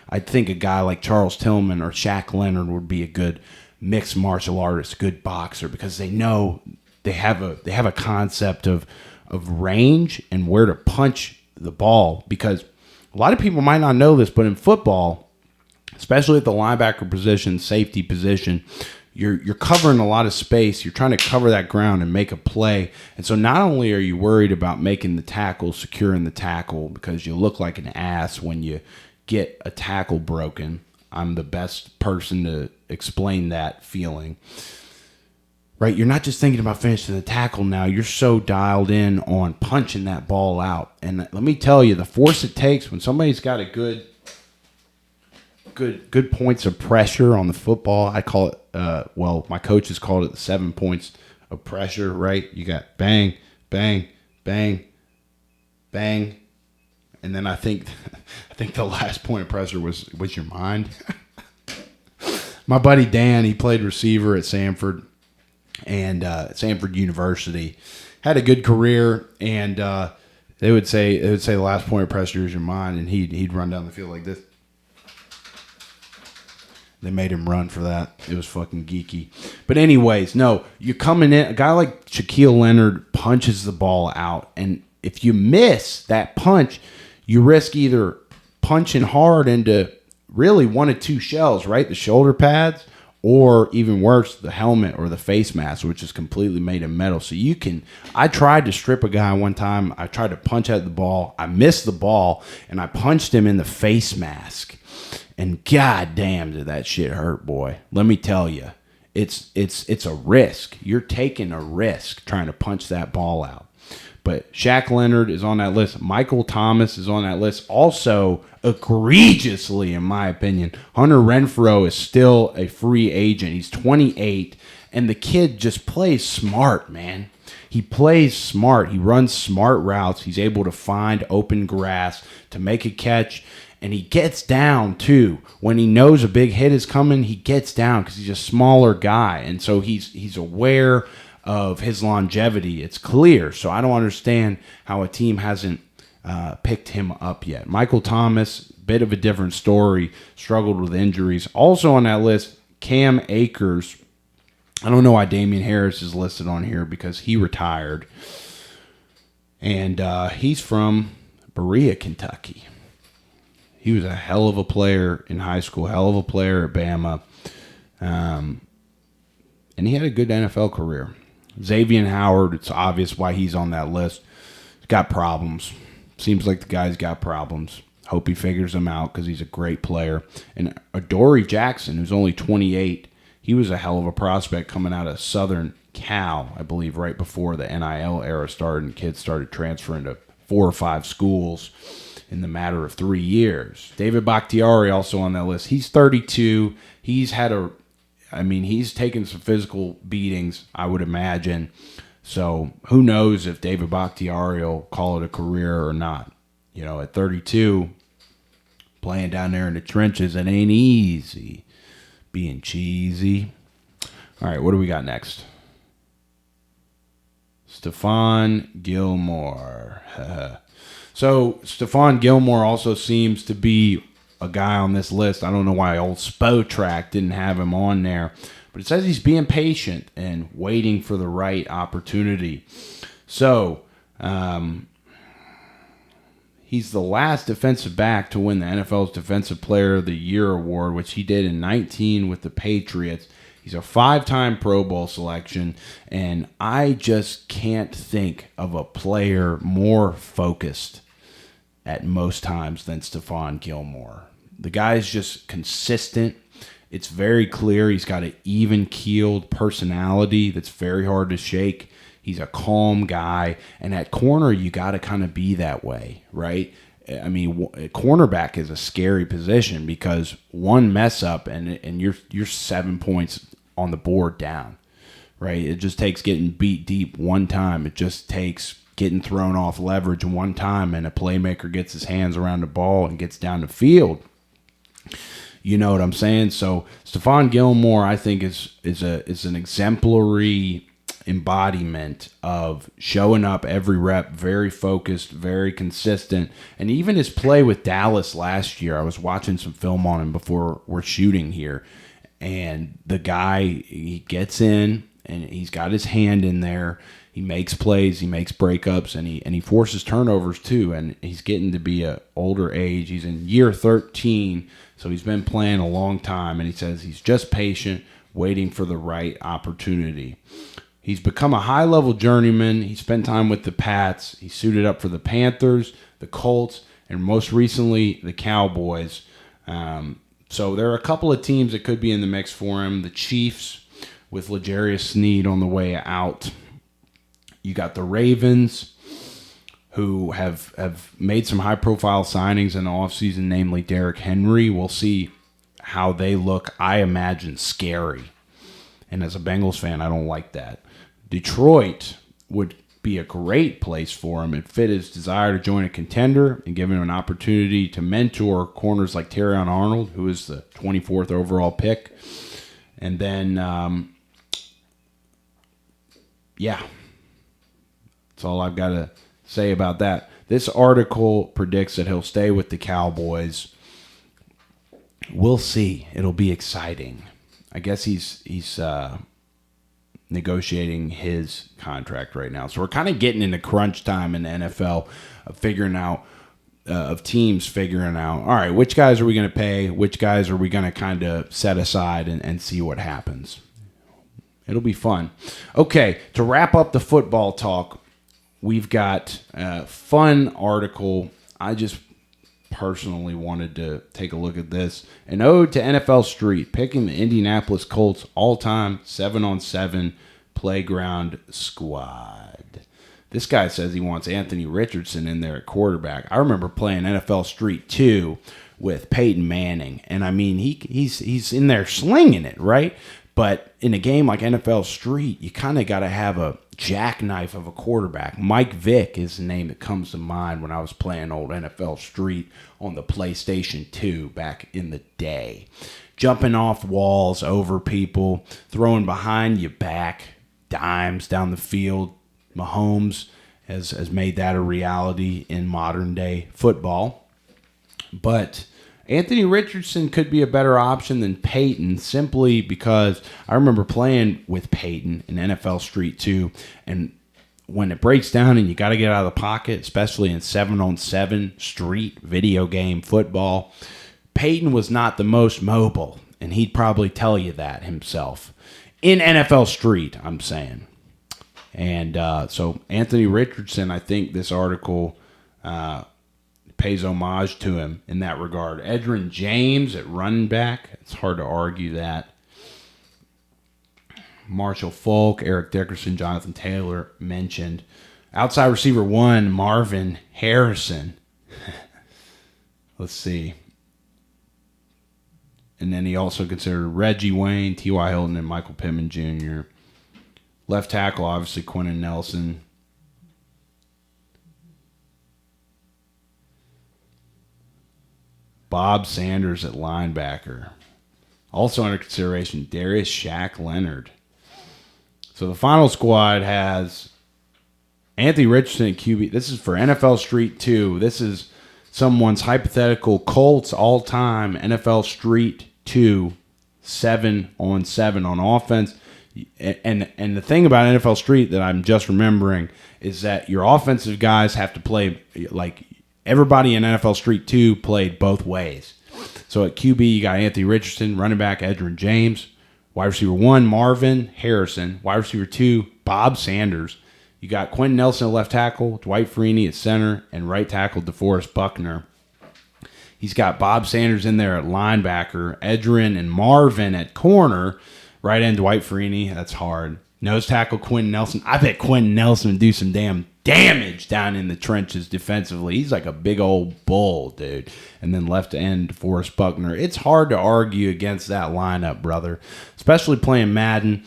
I think a guy like Charles Tillman or Shaq Leonard would be a good mixed martial artist, good boxer, because they know they have a concept of range and where to punch the ball. Because a lot of people might not know this, but in football, especially at the linebacker position, safety position, you're covering a lot of space. You're trying to cover that ground and make a play. And so not only are you worried about making the tackle, securing the tackle, because you look like an ass when you get a tackle broken. I'm the best person to explain that feeling. Right? You're not just thinking about finishing the tackle now. You're so dialed in on punching that ball out. And let me tell you, the force it takes when somebody's got a good points of pressure on the football. I call it, my coaches called it the 7 points of pressure, right? You got bang, bang, bang, bang. And then I think the last point of pressure was your mind. My buddy Dan, he played receiver at Samford and Samford University, had a good career, and they would say the last point of pressure is your mind, and he'd run down the field like this. They made him run for that. It was fucking geeky. But anyways, no, you're coming in. A guy like Shaquille Leonard punches the ball out, and if you miss that punch, you risk either punching hard into really one of two shells, right? The shoulder pads, or even worse, the helmet or the face mask, which is completely made of metal. So I tried to strip a guy one time. I tried to punch at the ball. I missed the ball, and I punched him in the face mask. And goddamn, did that shit hurt, boy. Let me tell you, it's a risk. You're taking a risk trying to punch that ball out. But Shaq Leonard is on that list. Michael Thomas is on that list. Also, egregiously, in my opinion, Hunter Renfrow is still a free agent. He's 28, and the kid just plays smart, man. He plays smart. He runs smart routes. He's able to find open grass to make a catch. And he gets down, too. When he knows a big hit is coming, he gets down because he's a smaller guy. And so he's aware of his longevity. It's clear. So I don't understand how a team hasn't picked him up yet. Michael Thomas, bit of a different story, struggled with injuries. Also on that list, Cam Akers. I don't know why Damian Harris is listed on here because he retired. And he's from Berea, Kentucky. He was a hell of a player in high school, hell of a player at Bama. And he had a good NFL career. Xavier Howard, it's obvious why he's on that list. He's got problems. Seems like the guy's got problems. Hope he figures them out because he's a great player. And Adoree Jackson, who's only 28, he was a hell of a prospect coming out of Southern Cal, I believe, right before the NIL era started and kids started transferring to 4 or 5 schools in the matter of 3 years. David Bakhtiari also on that list. He's 32. He's taken some physical beatings, I would imagine. So who knows if David Bakhtiari will call it a career or not. You know, at 32, playing down there in the trenches, it ain't easy. Being cheesy. All right, what do we got next? Stephon Gilmore. So Stephon Gilmore also seems to be a guy on this list. I don't know why old Spotrac didn't have him on there. But it says he's being patient and waiting for the right opportunity. So, he's the last defensive back to win the NFL's Defensive Player of the Year award, which he did in 19 with the Patriots. He's a 5-time Pro Bowl selection, and I just can't think of a player more focused at most times than Stephon Gilmore. The guy's just consistent. It's very clear he's got an even-keeled personality that's very hard to shake. He's a calm guy. And at corner, you got to kind of be that way, right? I mean, cornerback is a scary position because one mess up and you're 7 points on the board down, right? It just takes getting beat deep one time. It just takes getting thrown off leverage one time and a playmaker gets his hands around the ball and gets down the field. You know what I'm saying? So Stephon Gilmore, I think, is an exemplary embodiment of showing up every rep, very focused, very consistent. And even his play with Dallas last year, I was watching some film on him before we're shooting here. And the guy, he gets in, and he's got his hand in there. He makes plays, he makes breakups, and he forces turnovers too. And he's getting to be a older age. He's in year 13, so he's been playing a long time. And he says he's just patient, waiting for the right opportunity. He's become a high-level journeyman. He spent time with the Pats. He suited up for the Panthers, the Colts, and most recently the Cowboys. So there are a couple of teams that could be in the mix for him. The Chiefs with L'Jarius Sneed on the way out. You got the Ravens, who have made some high-profile signings in the offseason, namely Derrick Henry. We'll see how they look. I imagine scary. And as a Bengals fan, I don't like that. Detroit would be a great place for him. It fit his desire to join a contender and give him an opportunity to mentor corners like Terrion Arnold, who is the 24th overall pick. And then, that's all I've got to say about that. This article predicts that he'll stay with the Cowboys. We'll see. It'll be exciting. I guess he's negotiating his contract right now. So we're kind of getting into crunch time in the NFL of figuring out, of teams figuring out, all right, which guys are we going to pay? Which guys are we going to kind of set aside and see what happens? It'll be fun. Okay, to wrap up the football talk, we've got a fun article. I just personally wanted to take a look at this. An ode to NFL Street, picking the Indianapolis Colts all-time 7-on-7 playground squad. This guy says he wants Anthony Richardson in there at quarterback. I remember playing NFL Street 2 with Peyton Manning, and I mean, he's in there slinging it, right? But in a game like NFL Street, you kind of got to have a jackknife of a quarterback. Mike Vick is the name that comes to mind when I was playing old NFL Street on the PlayStation 2 back in the day. Jumping off walls over people, throwing behind your back, dimes down the field. Mahomes has made that a reality in modern day football. But Anthony Richardson could be a better option than Peyton simply because I remember playing with Peyton in NFL Street 2, and when it breaks down and you got to get out of the pocket, especially in 7-on-7 street video game football, Peyton was not the most mobile, and he'd probably tell you that himself. In NFL Street, I'm saying. And so Anthony Richardson, I think this article pays homage to him in that regard. Edgerrin James at running back. It's hard to argue that. Marshall Faulk, Eric Dickerson, Jonathan Taylor mentioned. Outside receiver 1, Marvin Harrison. Let's see. And then he also considered Reggie Wayne, T.Y. Hilton, and Michael Pittman Jr. Left tackle, obviously, Quentin Nelson. Bob Sanders at linebacker. Also under consideration, Darius Shaq Leonard. So the final squad has Anthony Richardson at QB. This is for NFL Street 2. This is someone's hypothetical Colts all-time NFL Street 2, 7-on-7 on offense. And the thing about NFL Street that I'm just remembering is that your offensive guys have to play like everybody in NFL Street 2 played both ways. So at QB, you got Anthony Richardson, running back Edgerrin James, wide receiver 1, Marvin Harrison, wide receiver 2, Bob Sanders. You got Quentin Nelson at left tackle, Dwight Freeney at center, and right tackle DeForest Buckner. He's got Bob Sanders in there at linebacker, Edgerrin and Marvin at corner, right end Dwight Freeney. That's hard. Nose tackle Quentin Nelson. I bet Quentin Nelson would do some damn damage down in the trenches defensively. He's like a big old bull, dude. And then left end DeForest Buckner. It's hard to argue against that lineup, brother. Especially playing Madden.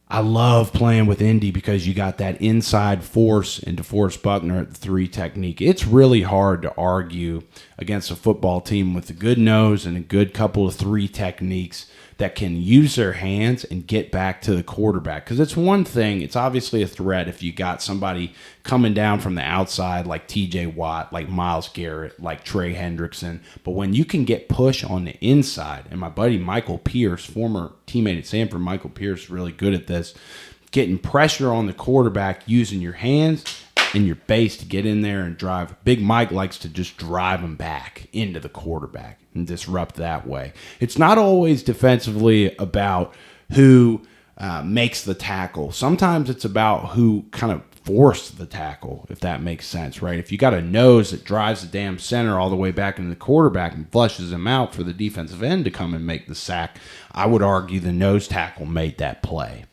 I love playing with Indy because you got that inside force in DeForest Buckner at the 3 technique. It's really hard to argue against a football team with a good nose and a good couple of 3 techniques that can use their hands and get back to the quarterback. Because it's one thing, it's obviously a threat if you got somebody coming down from the outside like TJ Watt, like Myles Garrett, like Trey Hendrickson. But when you can get push on the inside, and my buddy Michael Pierce, former teammate at Sanford, Michael Pierce, is really good at this, getting pressure on the quarterback using your hands and your base to get in there and drive. Big Mike likes to just drive them back into the quarterback and disrupt that way. It's not always defensively about who makes the tackle. Sometimes it's about who kind of forced the tackle, if that makes sense, right? If you got a nose that drives the damn center all the way back into the quarterback and flushes him out for the defensive end to come and make the sack, I would argue the nose tackle made that play.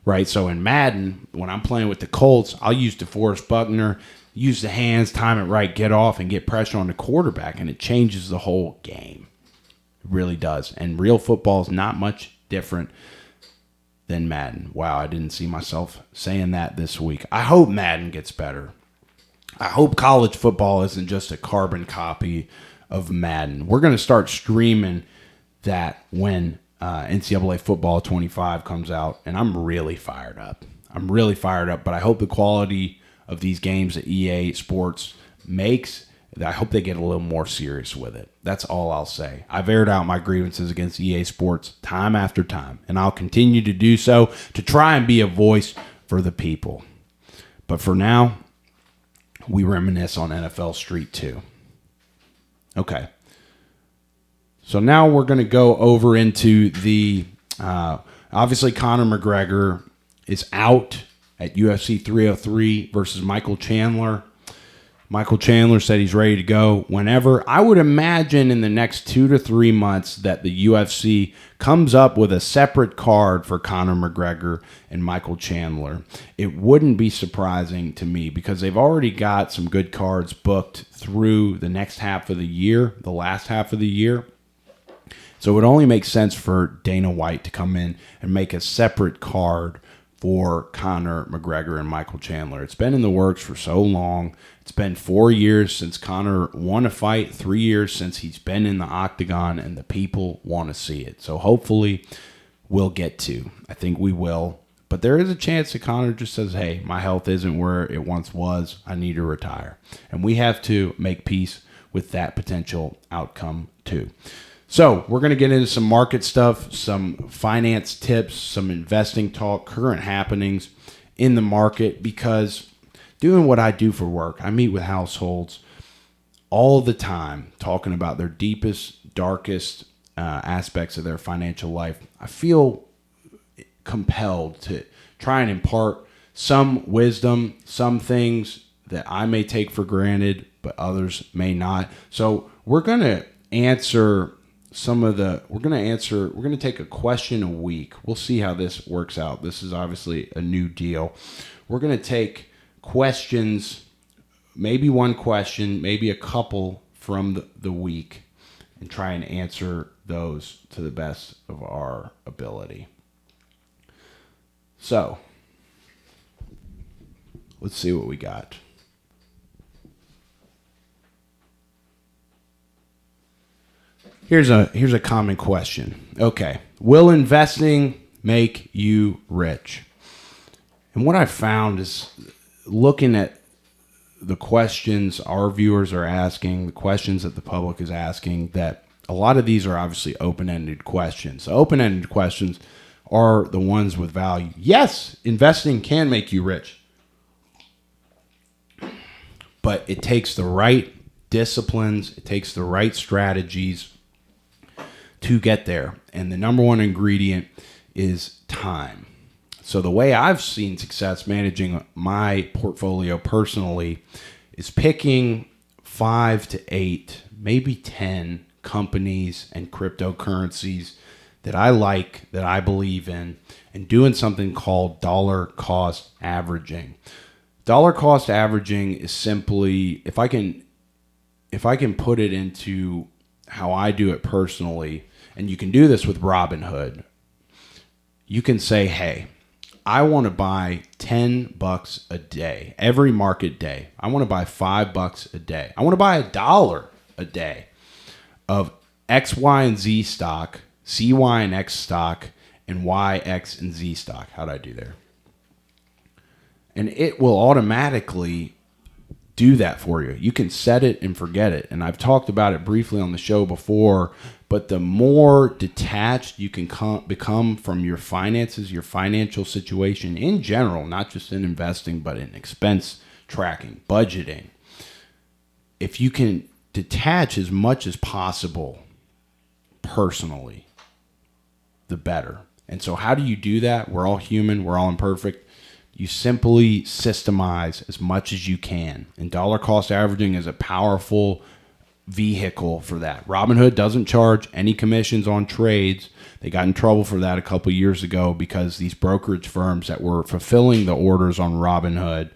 Right, so in Madden, when I'm playing with the Colts, I'll use DeForest Buckner, use the hands, time it right, get off, and get pressure on the quarterback, and it changes the whole game. It really does. And real football is not much different than Madden. Wow, I didn't see myself saying that this week. I hope Madden gets better. I hope college football isn't just a carbon copy of Madden. We're going to start streaming that when NCAA Football 25 comes out, and I'm really fired up. But I hope the quality of these games that EA Sports makes, I hope they get a little more serious with it. That's all I'll say. I've aired out my grievances against EA Sports time after time, and I'll continue to do so to try and be a voice for the people. But for now, we reminisce on NFL Street 2. Okay. So now we're going to go over into the, obviously Conor McGregor is out at UFC 303 versus Michael Chandler. Michael Chandler said he's ready to go whenever. I would imagine in the next 2 to 3 months that the UFC comes up with a separate card for Conor McGregor and Michael Chandler. It wouldn't be surprising to me because they've already got some good cards booked through the next half of the year, the last half of the year. So it would only make sense for Dana White to come in and make a separate card for Conor McGregor and Michael Chandler. It's been in the works for so long. It's been 4 years since Conor won a fight, 3 years since he's been in the octagon, and the people want to see it. So hopefully we'll get to. I think we will. But there is a chance that Conor just says, hey, my health isn't where it once was. I need to retire. And we have to make peace with that potential outcome too. So we're going to get into some market stuff, some finance tips, some investing talk, current happenings in the market, because doing what I do for work, I meet with households all the time talking about their deepest, darkest aspects of their financial life. I feel compelled to try and impart some wisdom, some things that I may take for granted, but others may not. So we're going to answer we're going to take a question a week. We'll see how this works out. This is obviously a new deal. We're going to take questions, maybe one question, maybe a couple from the week, and try and answer those to the best of our ability. So, let's see what we got. Here's a common question. Okay, will investing make you rich? And what I found is looking at the questions our viewers are asking, the questions that the public is asking, that a lot of these are obviously open-ended questions. So open-ended questions are the ones with value. Yes, investing can make you rich, but it takes the right disciplines, it takes the right strategies to get there. And the number one ingredient is time. So the way I've seen success managing my portfolio personally is picking 5 to 8, maybe 10 companies and cryptocurrencies that I like, that I believe in, and doing something called dollar cost averaging. Dollar cost averaging is simply, if I can put it into how I do it personally, and you can do this with Robinhood, you can say, hey, I want to buy $10 a day, every market day. I want to buy $5 a day. I want to buy $1 a day of X, Y, and Z stock C, Y, and X stock, and Y, X, and Z stock. How'd I do there? And it will automatically do that for you. You can set it and forget it. And I've talked about it briefly on the show before, but the more detached you can become from your finances, your financial situation in general, not just in investing, but in expense tracking, budgeting. If you can detach as much as possible personally, the better. And so how do you do that? We're all human. We're all imperfect. You simply systemize as much as you can. And dollar cost averaging is a powerful vehicle for that. Robinhood doesn't charge any commissions on trades. They got in trouble for that a couple years ago because these brokerage firms that were fulfilling the orders on Robinhood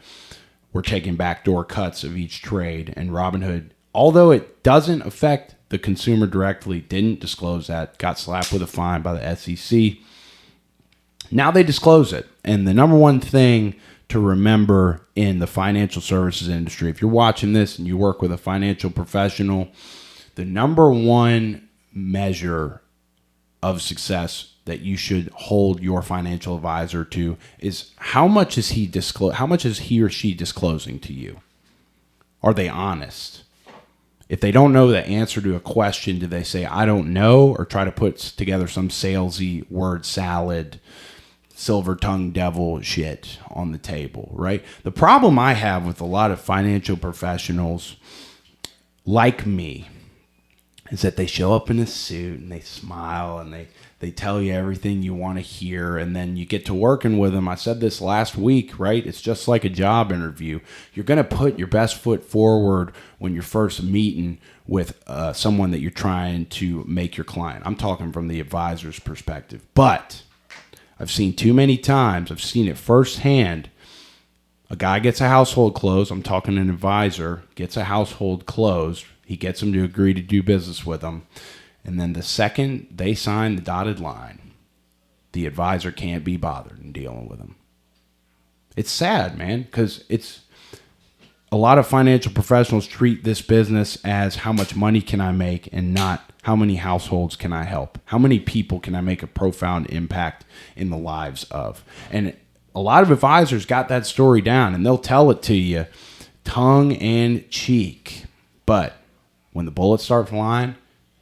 were taking backdoor cuts of each trade. And Robinhood, although it doesn't affect the consumer directly, didn't disclose that, got slapped with a fine by the SEC. Now they disclose it. And the number one thing to remember in the financial services industry, if you're watching this and you work with a financial professional, the number one measure of success that you should hold your financial advisor to is how much is he or she disclosing to you? Are they honest? If they don't know the answer to a question, do they say, I don't know, or try to put together some salesy word salad, silver tongue devil shit on the table, right? The problem I have with a lot of financial professionals like me is that they show up in a suit and they smile and they tell you everything you want to hear, and then you get to working with them. I said this last week, right? It's just like a job interview. You're going to put your best foot forward when you're first meeting with someone that you're trying to make your client. I'm talking from the advisor's perspective. But I've seen too many times, I've seen it firsthand. A guy gets a household closed. I'm talking an advisor, gets a household closed. He gets them to agree to do business with him. And then the second they sign the dotted line, the advisor can't be bothered in dealing with them. It's sad, man, because it's a lot of financial professionals treat this business as how much money can I make and not how many households can I help? How many people can I make a profound impact in the lives of? And a lot of advisors got that story down, and they'll tell it to you tongue and cheek. But when the bullets start flying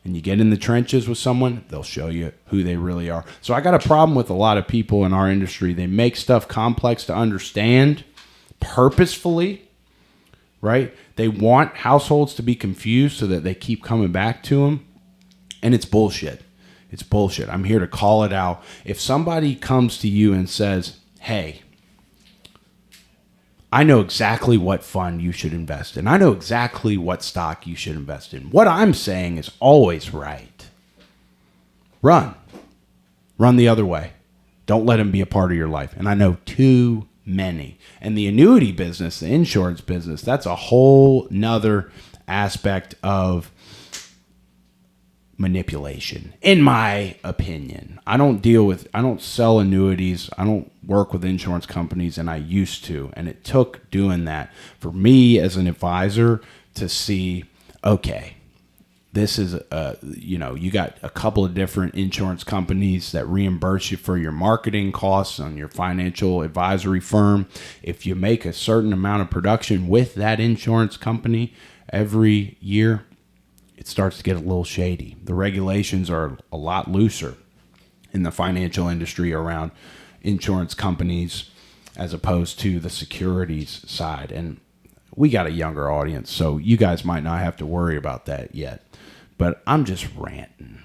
and you get in the trenches with someone, they'll show you who they really are. So I got a problem with a lot of people in our industry. They make stuff complex to understand purposefully, right? They want households to be confused so that they keep coming back to them. And it's bullshit. It's bullshit. I'm here to call it out. If somebody comes to you and says, hey, I know exactly what fund you should invest in. I know exactly what stock you should invest in. What I'm saying is always right. Run. Run the other way. Don't let him be a part of your life. And I know too many. And the annuity business, the insurance business, that's a whole nother aspect of manipulation, in my opinion. I don't sell annuities. I don't work with insurance companies, and I used to. And it took doing that for me as an advisor to see, okay, this is, you got a couple of different insurance companies that reimburse you for your marketing costs on your financial advisory firm. If you make a certain amount of production with that insurance company every year, it starts to get a little shady. The regulations are a lot looser in the financial industry around insurance companies as opposed to the securities side. And we got a younger audience, so you guys might not have to worry about that yet. But I'm just ranting.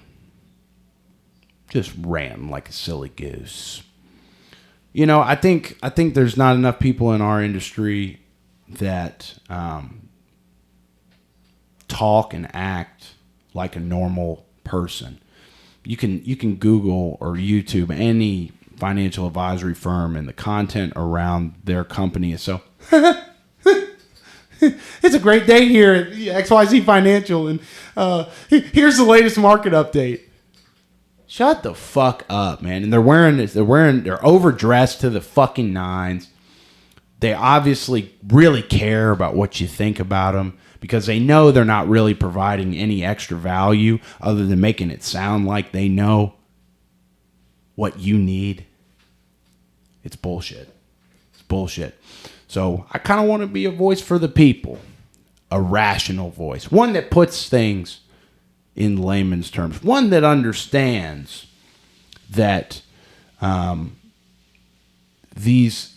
Just ranting like a silly goose. You know, I think there's not enough people in our industry that talk and act like a normal person. You can Google or YouTube any financial advisory firm, and the content around their company is so it's a great day here at XYZ Financial, and here's the latest market update. Shut the fuck up, man. And they're overdressed to the fucking nines. They obviously really care about what you think about them because they know they're not really providing any extra value other than making it sound like they know what you need. It's bullshit. It's bullshit. So I kind of want to be a voice for the people, a rational voice, one that puts things in layman's terms, one that understands that these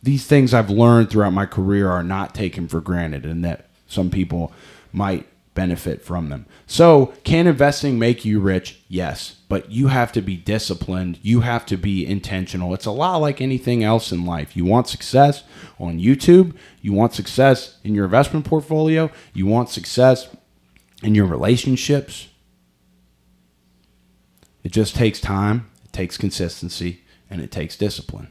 things I've learned throughout my career are not taken for granted and that some people might benefit from them. So can investing make you rich? Yes, but you have to be disciplined. You have to be intentional. It's a lot like anything else in life. You want success on YouTube. You want success in your investment portfolio. You want success in your relationships. It just takes time. It takes consistency, and it takes discipline.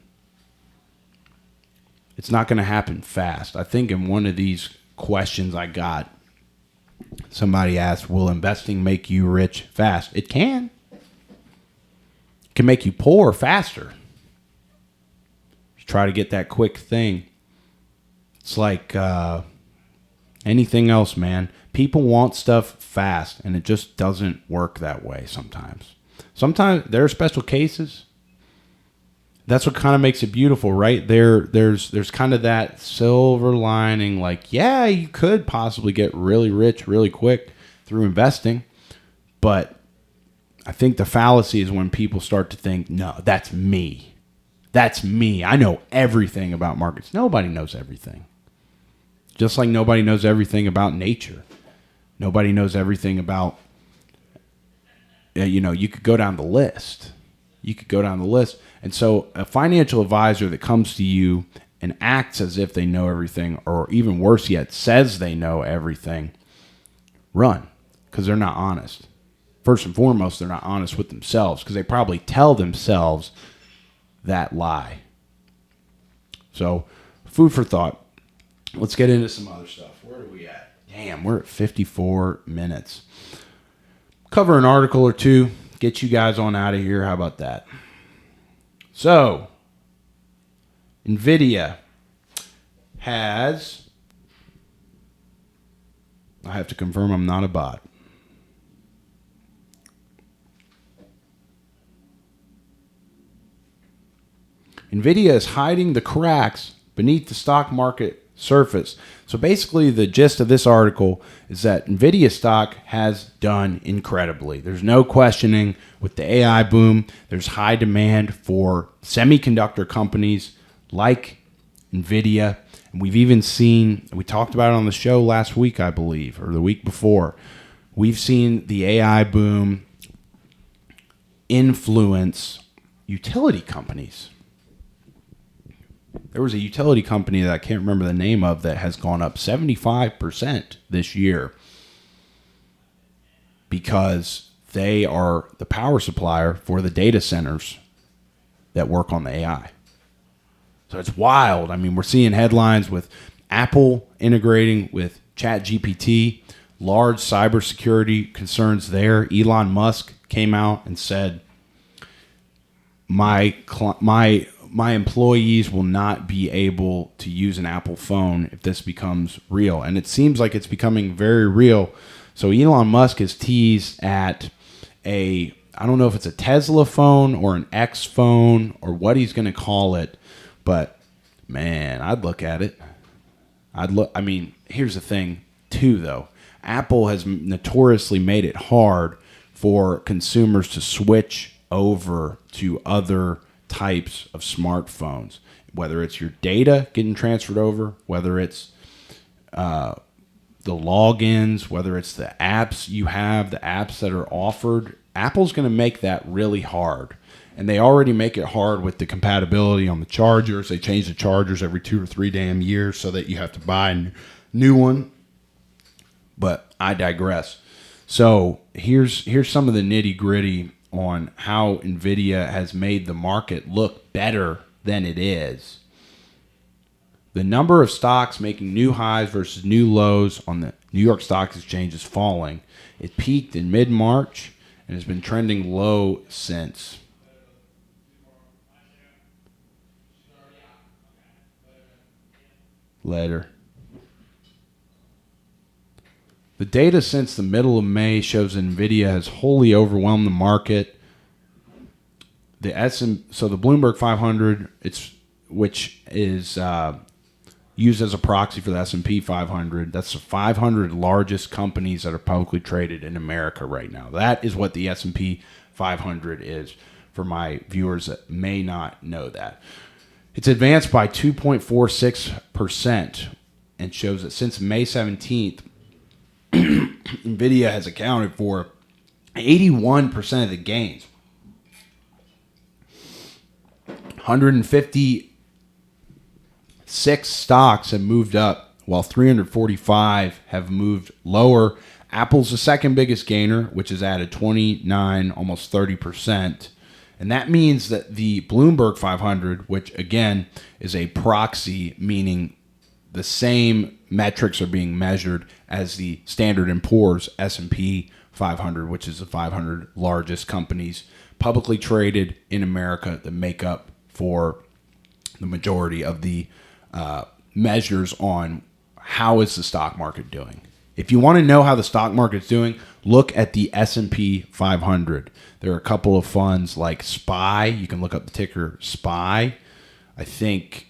It's not going to happen fast. I think in one of these questions I got, somebody asked, will investing make you rich fast? It can. It can make you poor faster. You try to get that quick thing. It's like anything else, man. People want stuff fast, and it just doesn't work that way sometimes. Sometimes there are special cases. That's what kind of makes it beautiful, right? There's kind of that silver lining, like, yeah, you could possibly get really rich really quick through investing. But I think the fallacy is when people start to think, no, that's me. That's me. I know everything about markets. Nobody knows everything. Just like nobody knows everything about nature. Nobody knows everything about, you could go down the list. And so a financial advisor that comes to you and acts as if they know everything, or even worse yet, says they know everything, run, because they're not honest. First and foremost, they're not honest with themselves because they probably tell themselves that lie. So food for thought. Let's get into some other stuff. Where are we at? Damn, we're at 54 minutes. Cover an article or two. Get you guys on out of here. How about that? So, NVIDIA has... I have to confirm I'm not a bot. NVIDIA is hiding the cracks beneath the stock market surface. So basically the gist of this article is that NVIDIA stock has done incredibly. There's no questioning with the AI boom. There's high demand for semiconductor companies like NVIDIA. And we've even seen, we talked about it on the show last week, I believe, or the week before. We've seen the AI boom influence utility companies. There was a utility company that I can't remember the name of that has gone up 75% this year because they are the power supplier for the data centers that work on the AI. So it's wild. I mean, we're seeing headlines with Apple integrating with ChatGPT, large cybersecurity concerns there. Elon Musk came out and said, my employees will not be able to use an Apple phone if this becomes real. And it seems like it's becoming very real. So Elon Musk has teased at I don't know if it's a Tesla phone or an X phone or what he's going to call it. But, man, I'd look at it. I mean, here's the thing, too, though. Apple has notoriously made it hard for consumers to switch over to other types of smartphones, whether it's your data getting transferred over, whether it's the logins, whether it's the apps you have, the apps that are offered. Apple's going to make that really hard. And they already make it hard with the compatibility on the chargers. They change the chargers every 2 or 3 damn years so that you have to buy a new one. But I digress. So here's some of the nitty-gritty on how NVIDIA has made the market look better than it is. The number of stocks making new highs versus new lows on the New York Stock Exchange is falling. It peaked in mid-March and has been trending low since. Later. The data since the middle of May shows NVIDIA has wholly overwhelmed the market. So the Bloomberg 500, which is used as a proxy for the S&P 500. That's the 500 largest companies that are publicly traded in America right now. That is what the S&P 500 is, for my viewers that may not know that. It's advanced by 2.46% and shows that since May 17th, NVIDIA has accounted for 81% of the gains. 156 stocks have moved up, while 345 have moved lower. Apple's the second biggest gainer, which has added 29, almost 30%. And that means that the Bloomberg 500, which again is a proxy, meaning the same metrics are being measured as the Standard & Poor's S&P 500, which is the 500 largest companies publicly traded in America that make up for the majority of the measures on how is the stock market doing. If you want to know how the stock market's doing, look at the S&P 500. There are a couple of funds like SPY. You can look up the ticker SPY. I think,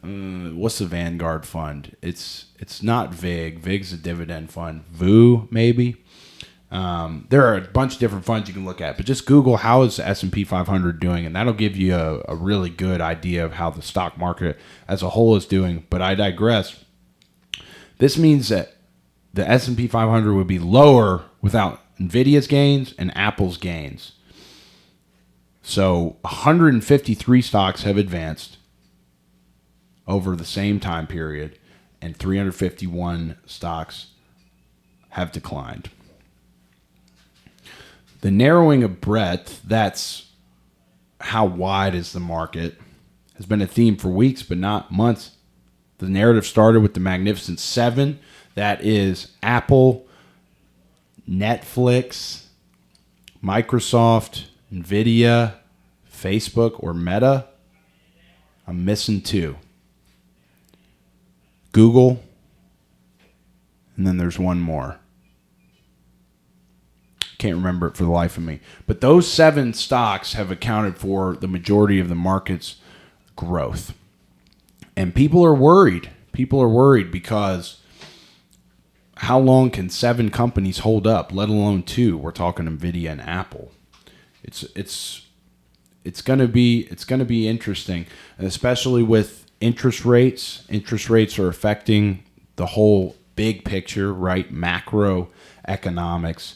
what's the Vanguard fund? It's not VIG. VIG's a dividend fund. VU, maybe. There are a bunch of different funds you can look at, but just Google how is the S&P 500 doing, and that'll give you a really good idea of how the stock market as a whole is doing. But I digress. This means that the S&P 500 would be lower without NVIDIA's gains and Apple's gains. So 153 stocks have advanced over the same time period, and 351 stocks have declined. The narrowing of breadth, that's how wide is the market, has been a theme for weeks, but not months. The narrative started with the Magnificent Seven. That is Apple, Netflix, Microsoft, NVIDIA, Facebook, or Meta. I'm missing two. Google, and then there's one more. Can't remember it for the life of me. But those 7 stocks have accounted for the majority of the market's growth. And people are worried. People are worried because how long can 7 companies hold up, let alone 2? We're talking NVIDIA and Apple. It's going to be interesting, especially with interest rates. Interest rates are affecting the whole big picture, right? Macroeconomics.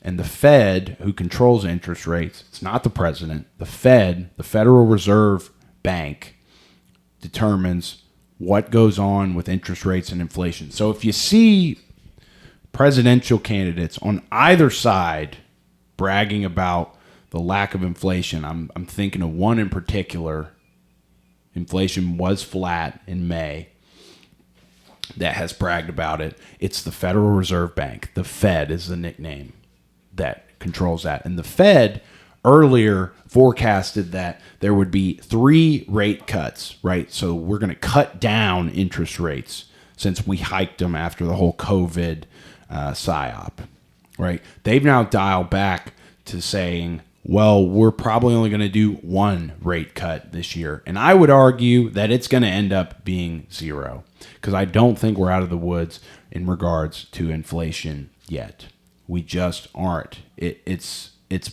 And the Fed, who controls interest rates, it's not the president. The Fed, the Federal Reserve Bank, determines what goes on with interest rates and inflation. So if you see presidential candidates on either side bragging about the lack of inflation, I'm thinking of one in particular. Inflation was flat in May. That has bragged about it. It's the Federal Reserve Bank. The Fed is the nickname that controls that. And the Fed earlier forecasted that there would be 3 rate cuts, right? So we're going to cut down interest rates since we hiked them after the whole COVID psyop, right? They've now dialed back to saying, well, we're probably only going to do 1 rate cut this year. And I would argue that it's going to end up being 0 because I don't think we're out of the woods in regards to inflation yet. We just aren't. It's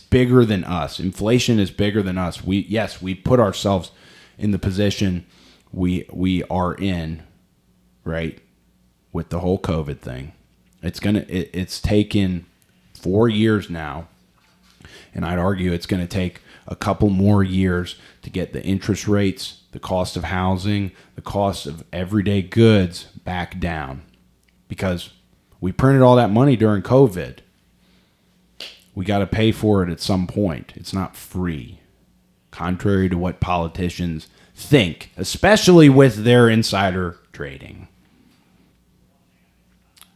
bigger than us. Inflation is bigger than us. We put ourselves in the position we are in, right, with the whole COVID thing. It's taken 4 years now, and I'd argue it's going to take a couple more years to get the interest rates, the cost of housing, the cost of everyday goods back down, because we printed all that money during COVID. We got to pay for it at some point. It's not free, contrary to what politicians think, especially with their insider trading.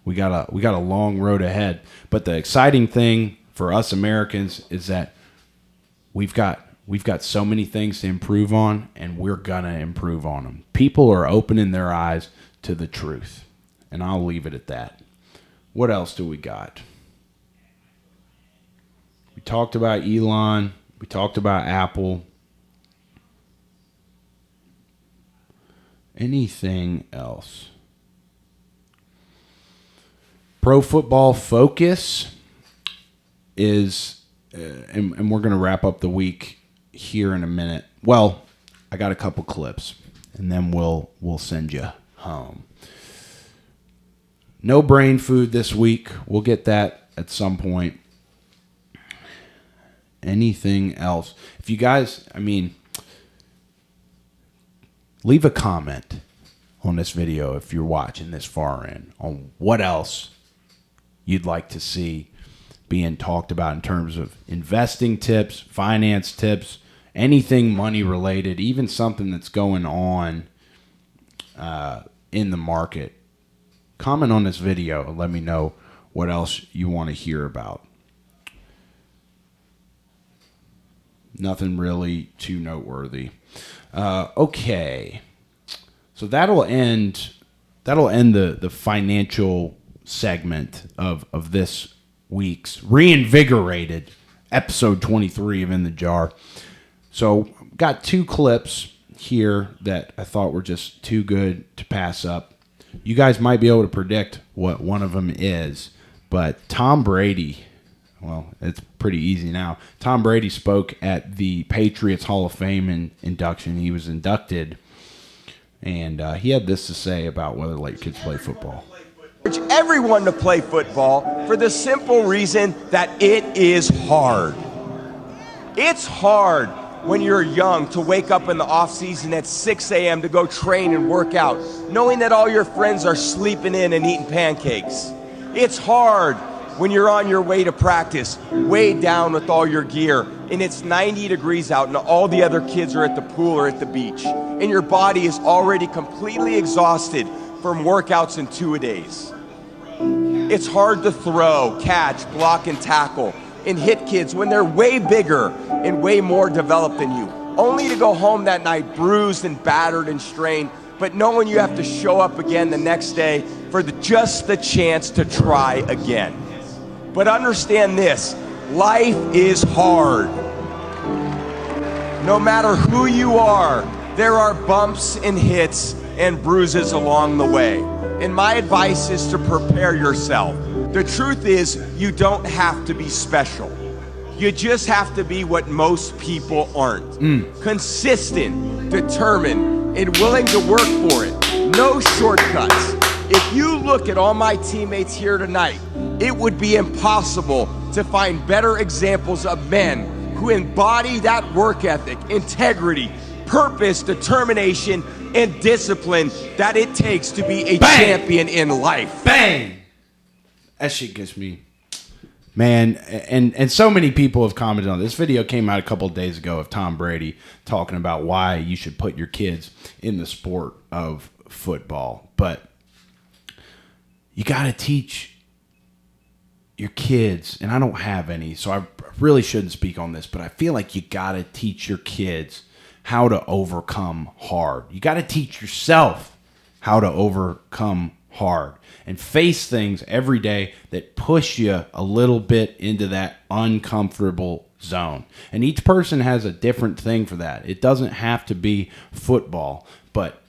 We got a long road ahead, but the exciting thing for us Americans is that we've got We've got so many things to improve on, and we're going to improve on them. People are opening their eyes to the truth, and I'll leave it at that. What else do we got? We talked about Elon. We talked about Apple. Anything else? Pro Football Focus is, and we're going to wrap up the week here in a minute. Well, I got a couple clips, and then we'll send you home. No brain food this week. We'll get that at some point. Anything else? If you guys, leave a comment on this video if you're watching this far in on what else you'd like to see being talked about in terms of investing tips, finance tips, anything money related, even something that's going on in the market. Comment on this video and let me know what else you want to hear about. Nothing really too noteworthy. Okay. So that'll end the financial segment of this week's reinvigorated episode 23 of In the Jar. So got two clips here that I thought were just too good to pass up. You guys might be able to predict what one of them is, but Tom Brady, well, it's pretty easy now. Tom Brady spoke at the Patriots Hall of Fame induction. He was inducted, and he had this to say about whether let kids play football. Urge everyone to play football for the simple reason that it is hard. It's hard when you're young to wake up in the off season at 6 a.m. to go train and work out, knowing that all your friends are sleeping in and eating pancakes. It's hard when you're on your way to practice, weighed down with all your gear, and it's 90 degrees out and all the other kids are at the pool or at the beach, and your body is already completely exhausted from workouts in 2-a-days. It's hard to throw, catch, block, and tackle, and hit kids when they're way bigger and way more developed than you, only to go home that night bruised and battered and strained, but knowing you have to show up again the next day for just the chance to try again. But understand this, life is hard. No matter who you are, there are bumps and hits and bruises along the way. And my advice is to prepare yourself. The truth is, you don't have to be special. You just have to be what most people aren't. Consistent, determined, and willing to work for it. No shortcuts. If you look at all my teammates here tonight, it would be impossible to find better examples of men who embody that work ethic, integrity, purpose, determination, and discipline that it takes to be a champion in life. Bang! That shit gets me. Man, and so many people have commented on this. Video came out a couple of days ago of Tom Brady talking about why you should put your kids in the sport of football. But you got to teach your kids, and I don't have any, so I really shouldn't speak on this, but I feel like you got to teach your kids how to overcome hard. You got to teach yourself how to overcome hard and face things every day that push you a little bit into that uncomfortable zone. And each person has a different thing for that. It doesn't have to be football, but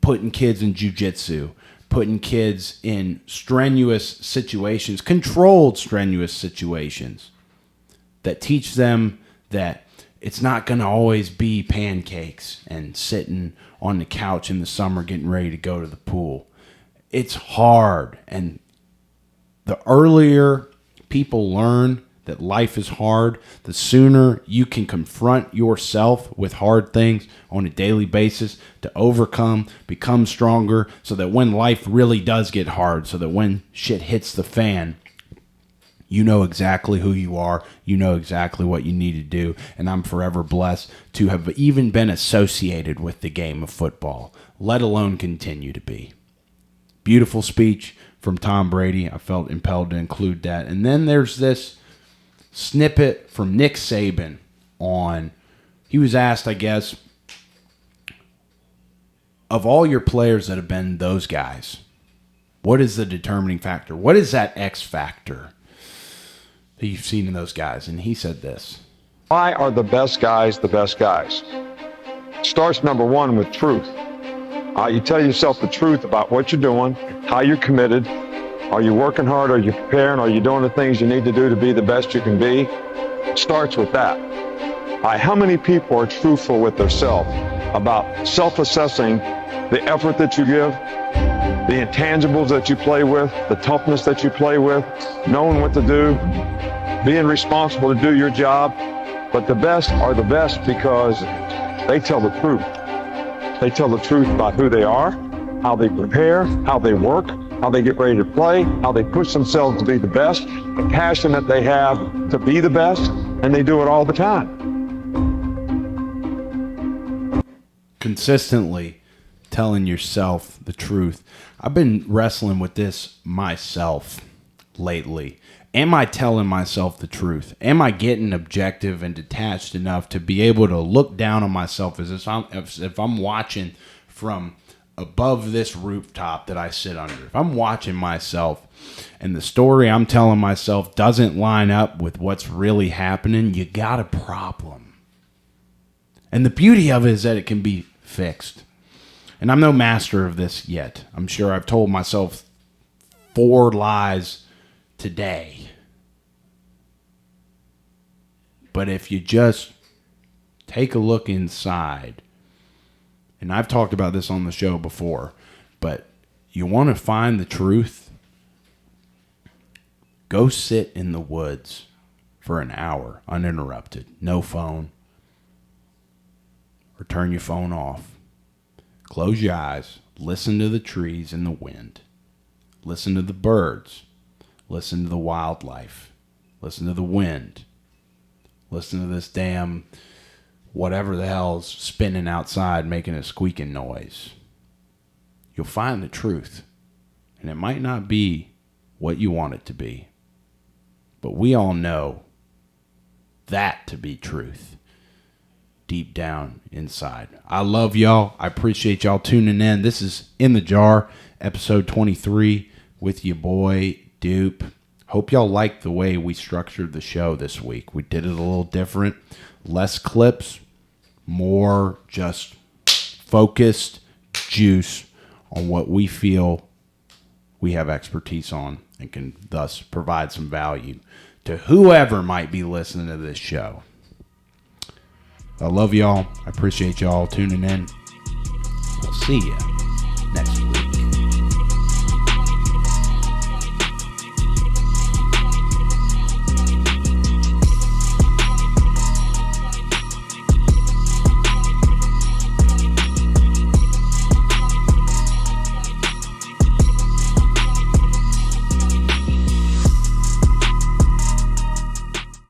putting kids in jiu-jitsu, putting kids in strenuous situations, controlled strenuous situations that teach them that it's not going to always be pancakes and sitting on the couch in the summer getting ready to go to the pool. It's hard. And the earlier people learn that life is hard, the sooner you can confront yourself with hard things on a daily basis to overcome, become stronger, so that when life really does get hard, so that when shit hits the fan, you know exactly who you are. You know exactly what you need to do. And I'm forever blessed to have even been associated with the game of football, let alone continue to be. Beautiful speech from Tom Brady. I felt impelled to include that. And then there's this snippet from Nick Saban on he was asked, I guess, of all your players that have been those guys, what is the determining factor? What is that X factor that you've seen in those guys? And he said this. Why are the best guys the best guys? Starts number one with truth. You tell yourself the truth about what you're doing, how you're committed. Are you working hard? Are you preparing? Are you doing the things you need to do to be the best you can be? It starts with that. How many people are truthful with themselves about self-assessing the effort that you give, the intangibles that you play with, the toughness that you play with, knowing what to do, being responsible to do your job? But the best are the best because they tell the truth. They tell the truth about who they are, how they prepare, how they work, how they get ready to play, how they push themselves to be the best, the passion that they have to be the best, and they do it all the time. Consistently telling yourself the truth. I've been wrestling with this myself lately. Am I telling myself the truth? Am I getting objective and detached enough to be able to look down on myself as if I'm watching from above this rooftop that I sit under? If I'm watching myself and the story I'm telling myself doesn't line up with what's really happening, you got a problem. And the beauty of it is that it can be fixed. And I'm no master of this yet. I'm sure I've told myself 4 lies today. But if you just take a look inside, and I've talked about this on the show before, but you want to find the truth, go sit in the woods for an hour uninterrupted, no phone, or turn your phone off. Close your eyes, listen to the trees and the wind, listen to the birds, listen to the wildlife, listen to the wind, listen to this damn whatever the hell's spinning outside making a squeaking noise. You'll find the truth, and it might not be what you want it to be, but we all know that to be truth deep down inside. I love y'all. I appreciate y'all tuning in. This is In the Jar, episode 23 with your boy Dupe. Hope y'all liked the way we structured the show this week. We did it a little different. Less clips, more just focused juice on what we feel we have expertise on and can thus provide some value to whoever might be listening to this show. I love y'all. I appreciate y'all tuning in. We'll see ya.